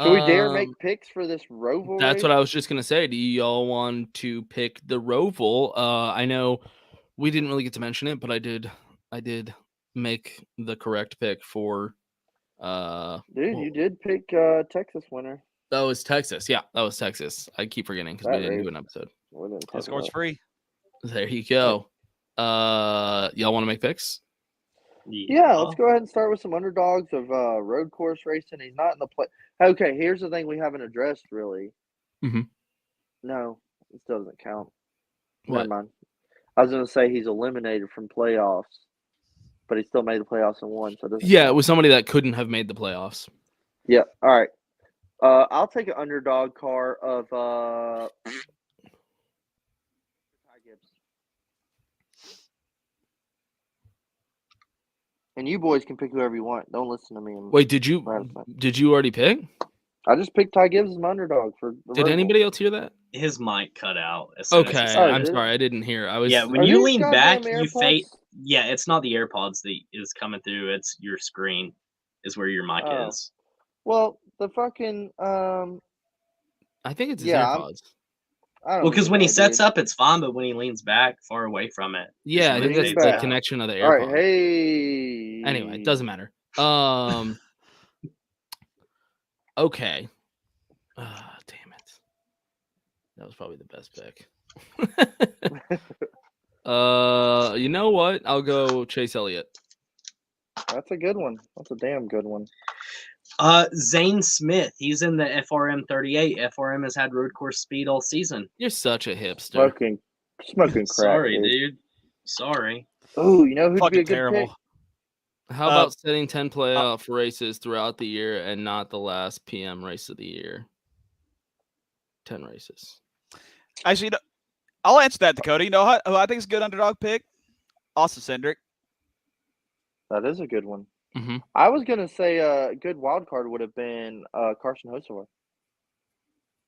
Should we dare make picks for this Roval That's race? what I was just gonna say. Do y'all want to pick the Roval? I know we didn't really get to mention it, but I did make the correct pick for Dude, you did pick Texas winner. that was Texas. Yeah, that was Texas. I keep forgetting because we That didn't do race. an episode. We didn't talk Discord's about it. free. There you go. Y'all want to make picks? Yeah, let's go ahead and start with some underdogs of road course racing. He's not in the play. Okay, here's the thing we haven't addressed really. Mhm. No, it still doesn't count. What? Never mind. I was gonna say he's eliminated from playoffs, but he still made the playoffs and won. So it doesn't Yeah, count. it was somebody that couldn't have made the playoffs. Yeah. All right. I'll take an underdog car of Ty Gibbs. And you boys can pick whoever you want. Don't listen to me. Wait, did you already pick? I just picked Ty Gibbs as my underdog for the Did Roval. anybody else hear that? His mic cut out. As soon as he Okay, said I'm it. sorry, I didn't hear. I was Yeah, when Are you these lean back, goddamn you fade. AirPods? Yeah, it's not the AirPods that is coming through. It's your screen is where your mic Oh. is. Well, the fucking I think it's his Yeah, I'm- AirPods. I don't Well, because when he know, sets dude. up, it's fine, but when he leans back far away from it, Yeah, I is think when that's it the fades back. out. connection of the All AirPods. right, hey. Anyway, it doesn't matter. Okay. Damn it. That was probably the best pick. You know what? I'll go Chase Elliott. That's a good one. That's a damn good one. Zane Smith, he's in the FRM 38. FRM has had road course speed all season. You're such a hipster. Smoking crack. Sorry, dude. Sorry. Oh, you know who'd be Fucking a good terrible. pick? How about setting 10 playoff races throughout the year and not the last PM race of the year? 10 races. Actually, I'll answer that, Dakota. You know who I think is a good underdog pick? Austin Cindric. That is a good one. Mm-hmm. I was gonna say a good wild card would have been Carson Hocevar.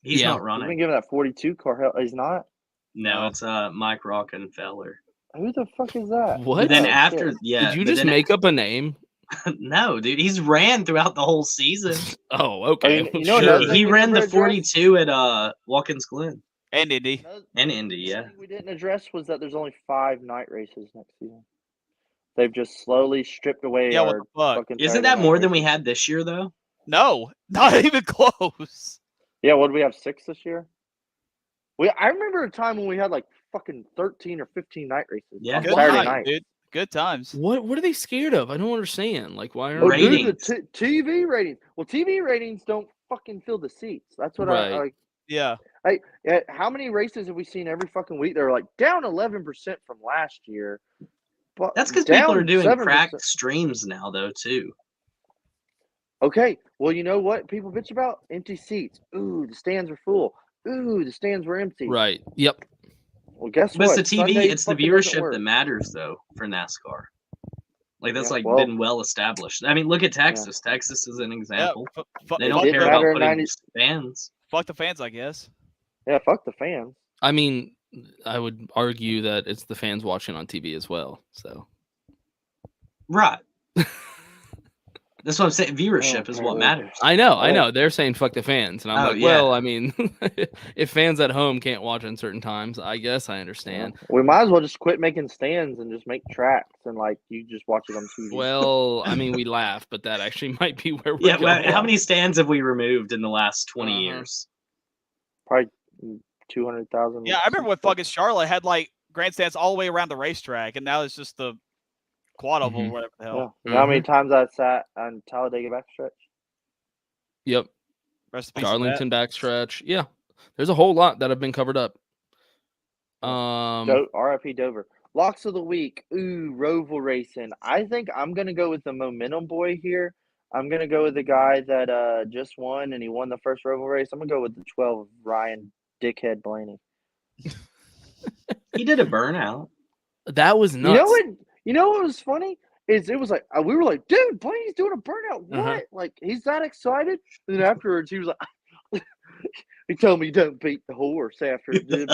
He's Yeah. not He's been running. given that 42 car. Hell, he's not. No, No. it's Mike Rockenfeller. Who the fuck is that? What? But then Oh, after, shit. yeah. Did you but just then- make up a name? No, dude. He's ran throughout the whole season. Oh, okay. you know Sure. another thing He we ran never the addressed? 42 at Watkins Glen And Indy. and Indy, yeah. Thing we didn't address was that there's only 5 night races next season. They've just slowly stripped away Yeah, what our the fuck? fucking. Isn't Saturday that night more than we races. had this year, though? No, not even close. Yeah, what do we have? 6 this year? I remember a time when we had like fucking 13 or 15 night races. Yeah. on Good Saturday times, night. dude. Good times. What are they scared of? I don't understand. Like, why are Oh, Ratings. dude, the TV ratings. Well, TV ratings don't fucking fill the seats. That's what I Right. like. Yeah. How many races have we seen every fucking week? They're like down 11% from last year. But That's because people down are doing 7%. cracked streams now, though, too. Okay, well, you know what people bitch about? Empty seats. Ooh, the stands were full. Ooh, the stands were empty. Right. Yep. Well, guess But what? it's the TV, Sunday it's the fucking doesn't viewership work. that matters, though, for NASCAR. Like, that's, Yeah, like, well- been well established. I mean, look at Texas. Texas is an Yeah. example. They It don't didn't care about matter in putting 90 fans. Fuck the fans, I guess. Yeah, fuck the fans. I mean, I would argue that it's the fans watching on TV as well. So Right. That's what I'm saying. Viewership is what matters. I know. They're saying fuck the fans, and I'm well, I mean, if fans at home can't watch on certain times, I guess I understand. We might as well just quit making stands and just make tracks, and you just watch it on TV. Well, I mean, we laugh, but that actually might be where we're going. Well, how many stands have we removed in the last 20 years? Probably 200,000. Yeah, I remember when fucking Charlotte had grandstands all the way around the racetrack, and now it's just the quad oval, whatever the hell. Yeah. You know how many times I sat on Talladega backstretch? Yep. Darlington backstretch. Yeah. There's a whole lot that have been covered up. RIP Dover. Locks of the week. Ooh, Roval racing. I think I'm gonna go with the momentum boy here. I'm gonna go with the guy that just won, and he won the first Roval race. I'm gonna go with the 12, Ryan Dickhead Blaney. He did a burnout. That was nuts. You know what was funny? Is it was we were like, dude, Blaney's doing a burnout. What? He's that excited? And then afterwards, he was like, he told me don't beat the horse after. And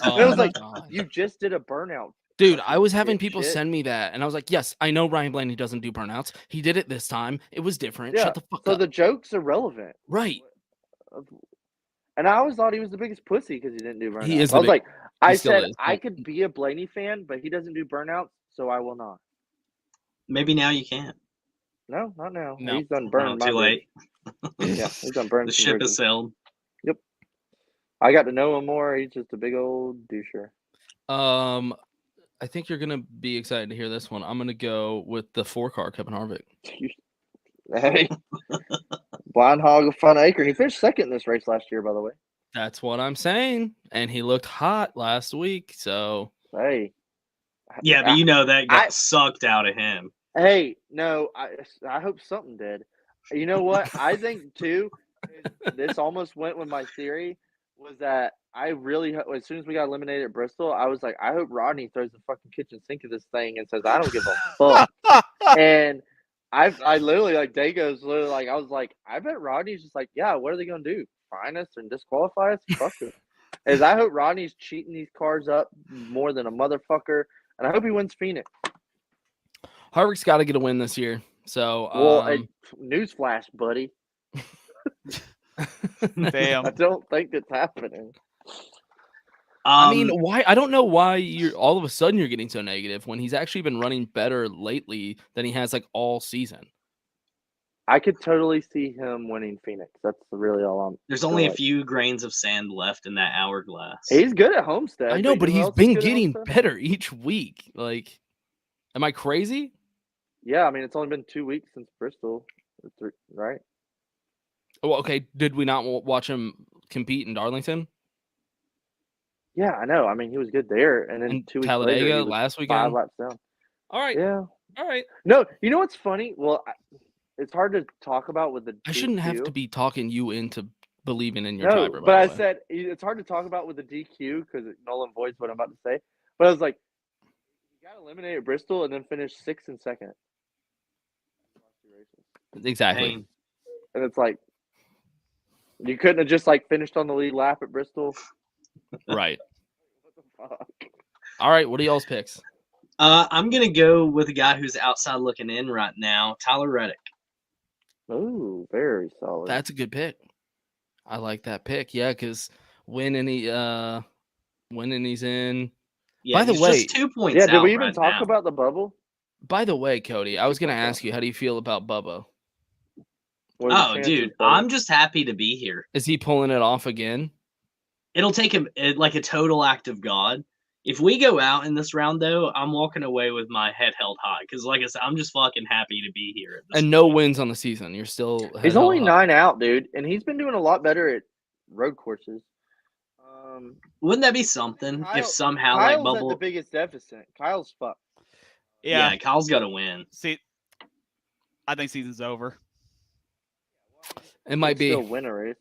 I was like, you just did a burnout. Dude, I was having people send me that, and I was like, yes, I know Ryan Blaney doesn't do burnouts. He did it this time. It was different. Yeah, Shut the fuck up. So the joke's irrelevant. Right. And I always thought he was the biggest pussy because he didn't do burnouts. He is. I was like, I said is. I could be a Blaney fan, but he doesn't do burnouts, so I will not. Maybe now you can't. No, not now. No. He's done burned. Too late. Yeah, he's done burned. The ship has sailed. Yep. I got to know him more. He's just a big old doucher. I think you're gonna be excited to hear this one. I'm gonna go with the 4-car Kevin Harvick. Hey, Blind Hog of Fun Acre. He finished second in this race last year, by the way. That's what I'm saying, and he looked hot last week. So hey, yeah, but that got sucked out of him. Hey, no, I hope something did. You know what? I think too. This almost went with my theory. Was that I really, as soon as we got eliminated at Bristol, I was like, I hope Rodney throws the fucking kitchen sink at this thing and says, I don't give a fuck. And I literally, Dega's literally I was like, I bet Rodney's just like, yeah, what are they going to do? Fine us and disqualify us? Fuck it. As I hope Rodney's cheating these cars up more than a motherfucker. And I hope he wins Phoenix. Harvick's got to get a win this year. So, newsflash, buddy. Damn. I don't think it's happening. I mean, why? I don't know why you're all of a sudden you're getting so negative when he's actually been running better lately than he has all season. I could totally see him winning Phoenix. That's really all I'm. There's only a few grains of sand left in that hourglass. He's good at Homestead. I know, but he's been getting better each week. Am I crazy? Yeah, I mean, it's only been 2 weeks since Bristol, right? Well, okay. Did we not watch him compete in Darlington? Yeah, I know. I mean, he was good there, and then 2 weeks Talladega later, last weekend, 5 laps down. All right. Yeah. All right. No, you know what's funny? Well, it's hard to talk about with the. I shouldn't have to be talking you into believing in your driver. But I said it's hard to talk about with the DQ because it null and voids what I'm about to say. But I was like, you got eliminated at Bristol and then finished 6th and 2nd. Exactly. And it's like, you couldn't have just finished on the lead lap at Bristol. Right. What the fuck? All right. What are y'all's picks? I'm going to go with a guy who's outside looking in right now, Tyler Reddick. Oh, very solid. That's a good pick. I like that pick. Yeah, because winning he's in. Yeah, by the way, just 2 points. Yeah, did we even talk about the bubble? By the way, Cody, I was going to ask you, how do you feel about Bubba? Oh, dude, I'm just happy to be here. Is he pulling it off again? It'll take him a total act of God. If we go out in this round, though, I'm walking away with my head held high because, like I said, I'm just fucking happy to be here. And no wins on the season. You're still. He's only 9 out, dude, and he's been doing a lot better at road courses. Wouldn't that be something if somehow Kyle's Bubble at the biggest deficit? Kyle's fucked. Yeah, Kyle's got to win. See, I think season's over. It might be. Still win a race.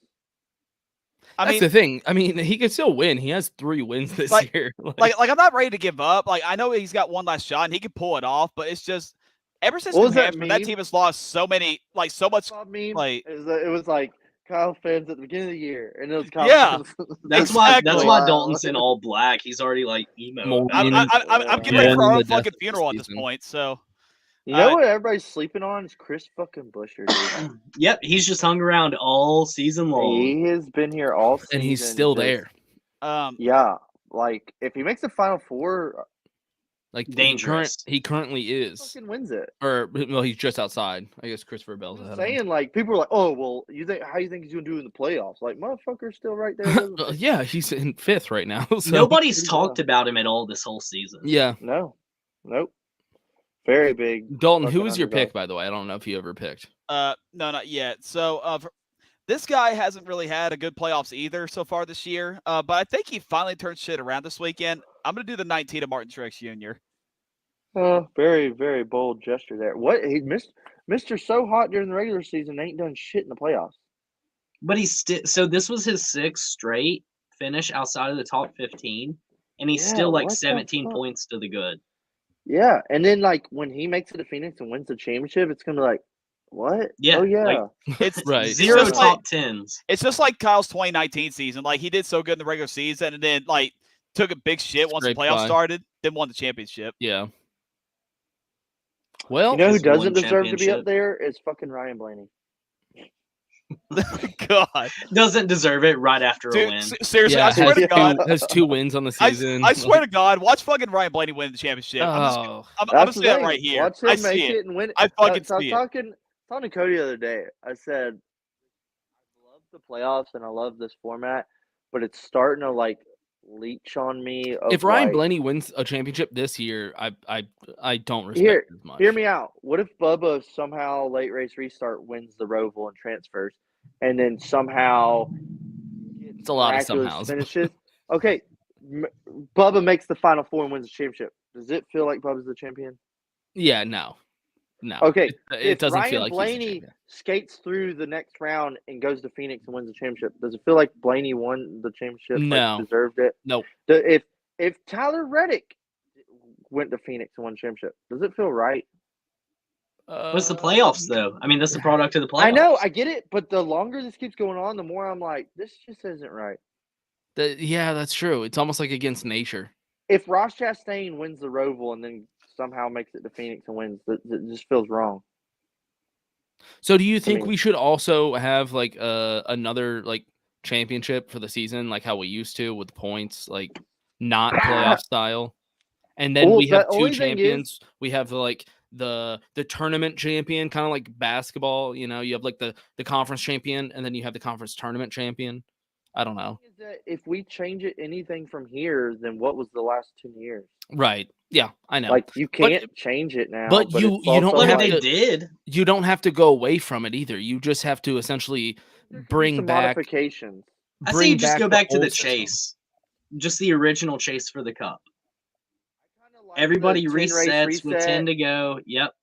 That's the thing. I mean, he could still win. He has 3 wins this year. I'm not ready to give up. I know he's got one last shot and he can pull it off, but it's just ever since New Hampshire, that team has lost so many, so much. It was like Kyle fans at the beginning of the year, and it was Kyle. Yeah, that's why Dalton's in all black. He's already emo. I'm getting ready for our own fucking funeral at this point. So You know what everybody's sleeping on is Chris fucking Buescher, dude. Yep, he's just hung around all season long. He has been here all season. And he's still just- there. Yeah, like if he makes the Final Four, Like Dangerous. He currently he is. fucking wins it. Or well, he's just outside. I guess Christopher Bell's I'm ahead just of him. saying, like people are like, "Oh, well, how you think he's gonna do in the playoffs?" Like, motherfucker's still right there. Yeah, he's in 5th right now. So. Nobody's Pretty talked well. about him at all this whole season. Yeah. Nope. Very big. Dalton, who fucking was your underdog. pick, by the way? I don't know if you ever picked. No, not yet. So this guy hasn't really had a good playoffs either so far this year. But I think he finally turned shit around this weekend. I'm gonna do the 19 of Martin Truex Jr. Very, very bold gesture there. What he Mr. So hot during the regular season ain't done shit in the playoffs. But he's still so this was his 6th straight finish outside of the top 15, and he's Yeah, still like what the 17 fuck? points to the good. Yeah, and then like when he makes it to Phoenix and wins the championship, it's gonna be like, what? Yeah, Oh yeah. like- It's Right. Zero just top like- 10s. It's just like Kyle's 2019 season. Like he did so good in the regular season, and then like took a big shit once the Scraped playoffs by. started, then won the championship. Yeah. Well, You know who Just one doesn't deserve to be championship. up there is fucking Ryan Blaney. God, Doesn't deserve it right after a dude, win. seriously, yeah, I swear to God, has 2 wins on the season. I swear to God, watch fucking Ryan Blaney win the championship. Oh, I'm gonna That's say the that thing. right here. Watch him I make see it it. and win it. I fucking So I was see it. talking to Cody the other day. I said, I love the playoffs and I love this format, but it's starting to like leech on me. Of, if Ryan like, Blaney wins a championship this year, I don't respect Here- it as much. Hear me out. What if Bubba somehow late race restart wins the Roval and transfers, and then somehow It's a lot of miraculous somehows. finishes? Okay, Bubba makes the Final Four and wins the championship. Does it feel like Bubba's the champion? Yeah, no. Okay, It if doesn't Ryan feel like he's the Blaney champion. skates through the next round and goes to Phoenix and wins the championship, does it feel like Blaney won the championship? No. Like deserved it. Nope. If Tyler Reddick went to Phoenix and won the championship, does it feel right? What's the playoffs though? I mean, that's the product of the playoffs. I know, I get it, but the longer this keeps going on, the more I'm like, this just isn't right. Yeah, that's true. It's almost like against nature. If Ross Chastain wins the Roval and then somehow makes it to Phoenix and wins, it just feels wrong. So do you think mean- we should also have like another like championship for the season, like how we used to with points, like not playoff style? And then Well, we have the 2 only thing champions. We have like the tournament champion, kind of like basketball. You know, you have like the conference champion, and then you have the conference tournament champion. I don't know. Is that if we change it anything from here, then what was the last 2 years? Right? Yeah, I know. Like you can't change it now. but you it's don't also Well, have they to- did. You don't have to go away from it either. You just have to essentially there could be bring some back. modifications. I say you just go back to the old system. chase, just the original chase for the cup. I kinda like the Everybody 10 race resets with 10 reset. to go. Yep.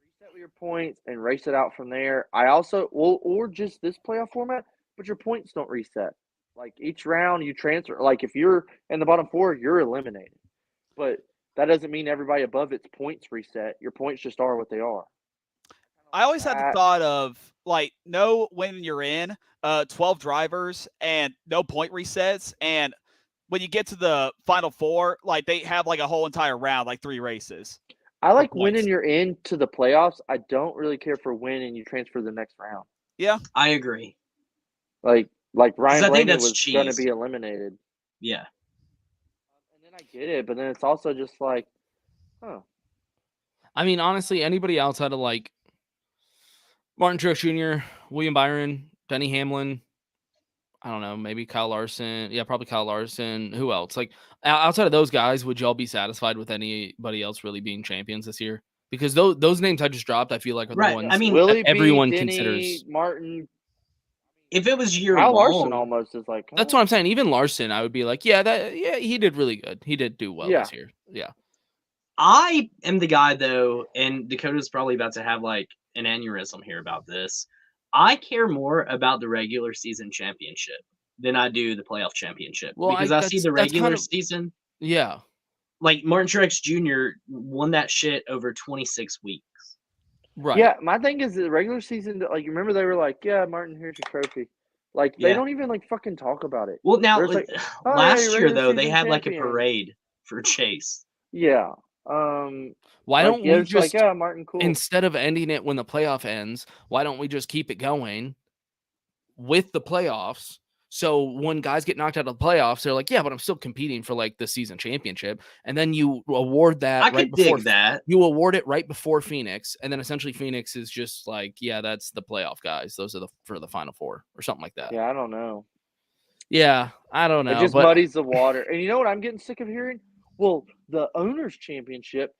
Reset with your points and race it out from there. I also or just this playoff format, but your points don't reset. Like each round you transfer. Like if you're in the bottom 4, you're eliminated. But that doesn't mean everybody above its points reset. Your points just are what they are. I always had the thought of like no when you're in 12 drivers and no point resets, and when you get to the final 4, like they have like a whole entire round, like 3 races. I like points. winning you're into the playoffs. I don't really care for winning you transfer the next round. I agree. Like Ryan I think Blaney that's was going to cheese. be eliminated. Yeah. And then I get it, but then it's also just like, huh. I mean, honestly, anybody outside of like Martin Truex Jr., William Byron, Denny Hamlin, I don't know, maybe Kyle Larson. Yeah, probably Kyle Larson. Who else? Like outside of those guys, would y'all be satisfied with anybody else really being champions this year? Because those names I just dropped, I feel like are the Right, ones I mean, Willie B, everyone Denny, considers. Martin. If it was year Kyle long, Larson almost is like. That's what I'm saying. Even Larson, I would be like, yeah, he did really good. He did do well Yeah. this year. Yeah. I am the guy though, and Dakota's probably about to have like an aneurysm here about this. I care more about the regular season championship than I do the playoff championship. Well, because I see the that's kind regular of- season, Yeah. like Martin Truex Jr. won that shit over 26 weeks. Right. Yeah, my thing is the regular season. Like, you remember they were like, "Yeah, Martin, here's your trophy." Like, they Yeah. don't even like fucking talk about it. Well, now There's, like, "Oh, yeah, last your year regular though, they season had like a champion." parade for Chase. Yeah, Why don't we it's just, Martin, cool. instead of ending it when the playoff ends, why don't we just keep it going with the playoffs? So when guys get knocked out of the playoffs, they're like, yeah, but I'm still competing for like the season championship. And then you award that I could dig that. You award it right before Phoenix. And then essentially Phoenix is just like, yeah, that's the playoff guys. Those are for the Final Four or something like that. Yeah, I don't know. Yeah, I don't know. It just muddies the water. And you know what I'm getting sick of hearing? Well, the Owners' Championship,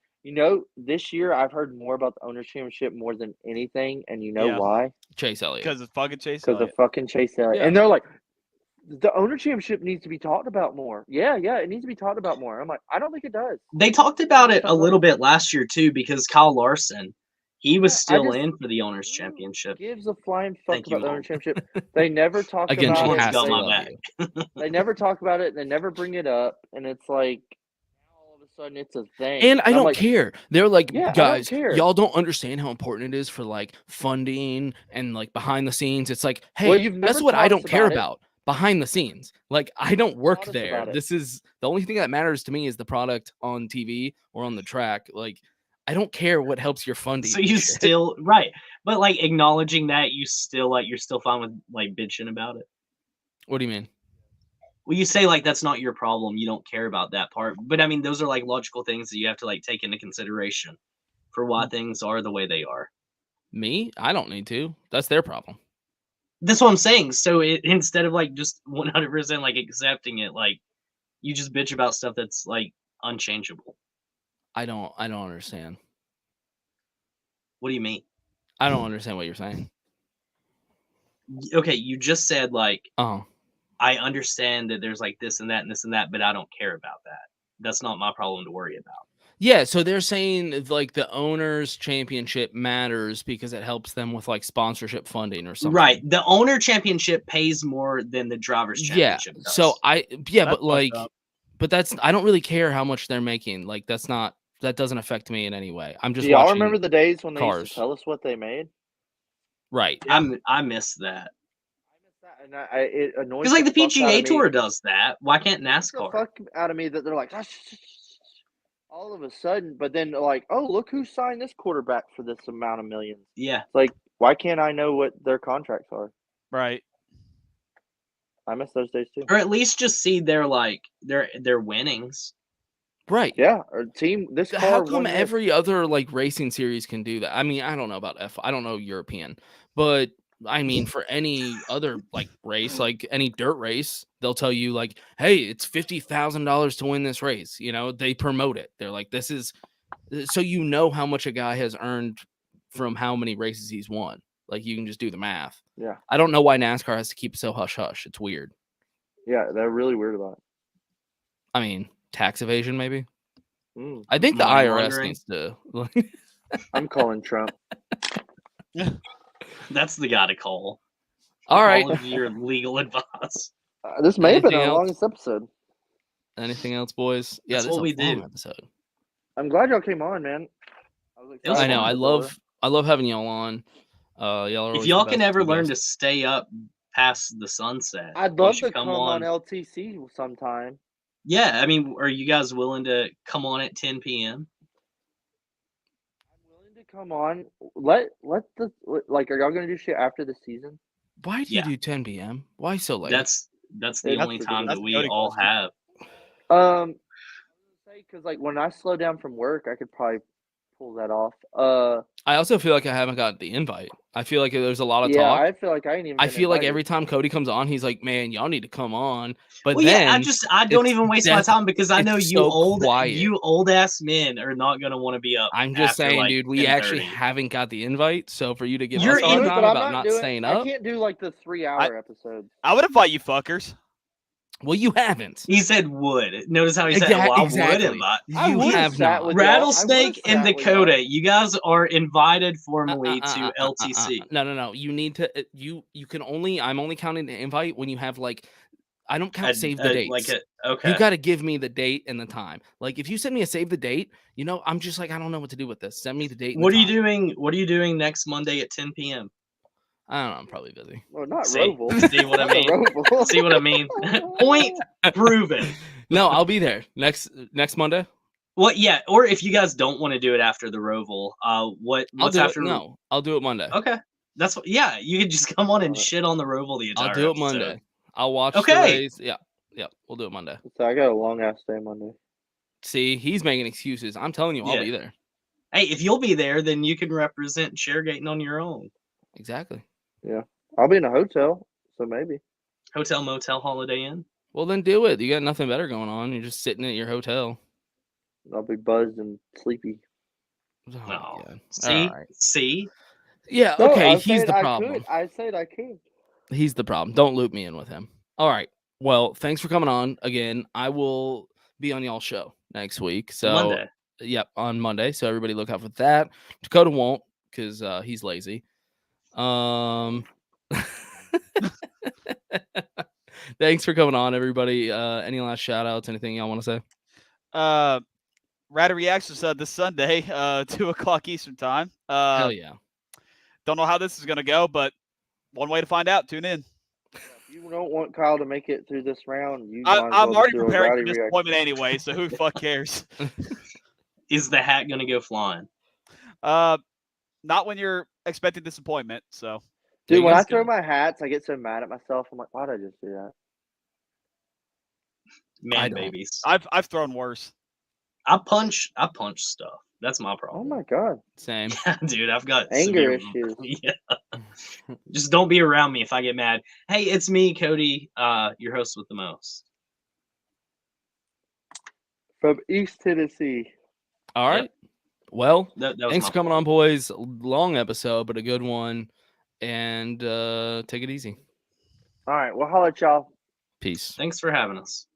this year I've heard more about the Owners' Championship more than anything. And you know why? Chase Elliott. Because of fucking Chase Elliott. Because of fucking Chase Elliott. Yeah. And they're like, the Owner Championship needs to be talked about more. Yeah, it needs to be talked about more. I'm like, I don't think it does. They talked about it a little bit last year too, because Kyle Larson, he was still in for the Owners' Championship. Gives a flying fuck about the Owners' Championship. They never talk Again, about she it. has to my love back. you. They never talk about it. They never bring it up, and it's like now all of a sudden it's a thing. And I don't like, care. They're like, Yeah, I don't guys, care. y'all don't understand how important it is for like funding and like behind the scenes. It's like, hey, Well, you've never that's what I don't talked care about it. about. Behind the scenes, like I don't work Taught us there. about it. This is the only thing that matters to me is the product on TV or on the track. Like I don't care what helps your funding. So you still right, but like acknowledging that you still like you're still fine with like bitching about it. What do you mean? Well, you say like that's not your problem. You don't care about that part, but I mean those are like logical things that you have to like take into consideration for why things are the way they are. Me? I don't need to. That's their problem. That's what I'm saying. So instead of like just 100% like accepting it, like you just bitch about stuff that's like unchangeable. I don't understand. What do you mean? I don't understand what you're saying. Okay, you just said like, Oh, I understand that there's like this and that and this and that, but I don't care about that. That's not my problem to worry about. yeah. So they're saying like the Owners' Championship matters because it helps them with like sponsorship funding or something. Right. The Owner Championship pays more than the Drivers Championship does. So That's but like, fucked up. but I don't really care how much they're making. Like that doesn't affect me in any way. I'm just Do y'all watching. remember the days when they used cars. to tell us what they made? Right. I miss that. I miss that, and it annoys Because like the fuck out PGA of me. Tour does that. Why can't It's the NASCAR? fuck out of me that they're like, all of a sudden, but then like, oh, look who signed this quarterback for this amount of millions. Yeah. It's like, why can't I know what their contracts are? Right. I miss those days too. Or at least just see their like their winnings. Right. Yeah, or team. This car. How come won this. every other like racing series can do that? I mean, I don't know about I don't know European, but I mean, for any other like race, like any dirt race, they'll tell you like, hey, it's $50,000 to win this race. You know, they promote it. They're like, this is so you know how much a guy has earned from how many races he's won. Like you can just do the math. Yeah. I don't know why NASCAR has to keep it so hush hush. It's weird. Yeah, they're really weird about it. I mean, tax evasion maybe. Mm. I think the Money IRS laundering. needs to. I'm calling Trump. That's the guy to call. All right. All of your legal advice. This may have been Anything our else? longest episode. Anything else, boys? Yeah, That's this is what a we long do. episode. I'm glad y'all came on, man. I was It was I know. fun. I love having y'all on. Y'all are If always y'all the can best ever you learn to guys. stay up past the sunset, I'd you love should to come on LTC sometime. Yeah, I mean, are you guys willing to come on at 10 p.m.? I'm willing to come on. Let the like. Are y'all gonna do shit after the season? Why do Yeah. you do 10 p.m.? Why so late? That's the That's only time ridiculous. that we Cody all question. have. I was gonna say because like when I slow down from work, I could probably pull that off. I also feel like I haven't got the invite. I feel like there's a lot of Yeah, talk. I feel like I ain't even. I been feel like invited. every time Cody comes on, he's like, "Man, y'all need to come on." But Well, then yeah, I don't it's even waste my time because I it's know so quiet. you old ass men are not gonna want to be up. I'm just after, saying, like, dude, we actually 10:30. haven't got the invite. So for you to give You're us our in- time but I'm about not doing, staying I up, can't do like the 3-hour episodes. I would invite you fuckers. well, you haven't. He said would. Notice how he said, Exact- "Well, I exactly. would invite." I You would've have sat not. with y'all. I Rattlesnake would've and sat with Dakota, y'all. you guys are invited formally to LTC. No. You need to. You can only. I'm only counting the invite when you have like. I don't count save the dates. Okay. You got to give me the date and the time. Like if you send me a save the date, you know, I'm just like I don't know what to do with this. Send me the date. And What the are you time. doing? What are you doing next Monday at 10 p.m.? I don't know. I'm probably busy. Well, not See, Roval. see what I Not the mean? Roval. See what I mean? Point proven. No, I'll be there next Monday. Well, yeah, or if you guys don't want to do it after the Roval, what's after? No, I'll do it Monday. Okay, that's what. Yeah, you can just come on and shit on the Roval the entire. I'll do it episode. Monday. I'll watch Okay. the race. Yeah, we'll do it Monday. So I got a long ass day Monday. See, he's making excuses. I'm telling you, I'll be there. Hey, if you'll be there, then you can represent Chairgatin on your own. Exactly. Yeah, I'll be in a hotel, so maybe. Hotel, motel, Holiday Inn. Well, then do it. You got nothing better going on. You're just sitting at your hotel. I'll be buzzed and sleepy. Oh, No. God. See? All right. See? Yeah, No, okay, I he's said the I problem. could. I said I could. He's the problem. Don't loop me in with him. All right. Well, thanks for coming on again. I will be on y'all's show next week. So Monday. Yep, on Monday. So everybody look out for that. Dakota won't because he's lazy. Thanks for coming on, everybody. Any last shout outs? Anything y'all want to say? Rata Reactions this Sunday, 2:00 Eastern time. Hell yeah. Don't know how this is gonna go, but one way to find out. Tune in. If you don't want Kyle to make it through this round, I'm already do a preparing rowdy for disappointment anyway, so who the fuck cares? Is the hat gonna go flying? Not when you're expecting disappointment. So, Dude, when I throw my hats, I get so mad at myself. I'm like, why did I just do that? Man, babies. I've thrown worse. I punch stuff. That's my Oh problem. my god. Same. Dude, I've got Anger severe- issues. Yeah. Just don't be around me if I get mad. Hey, it's me, Cody, your host with the most. From East Tennessee. All right. Well, That was thanks my for coming fault. on, boys. Long episode, but a good one. And take it easy. All right, well, holla at y'all. Peace. Thanks for having us.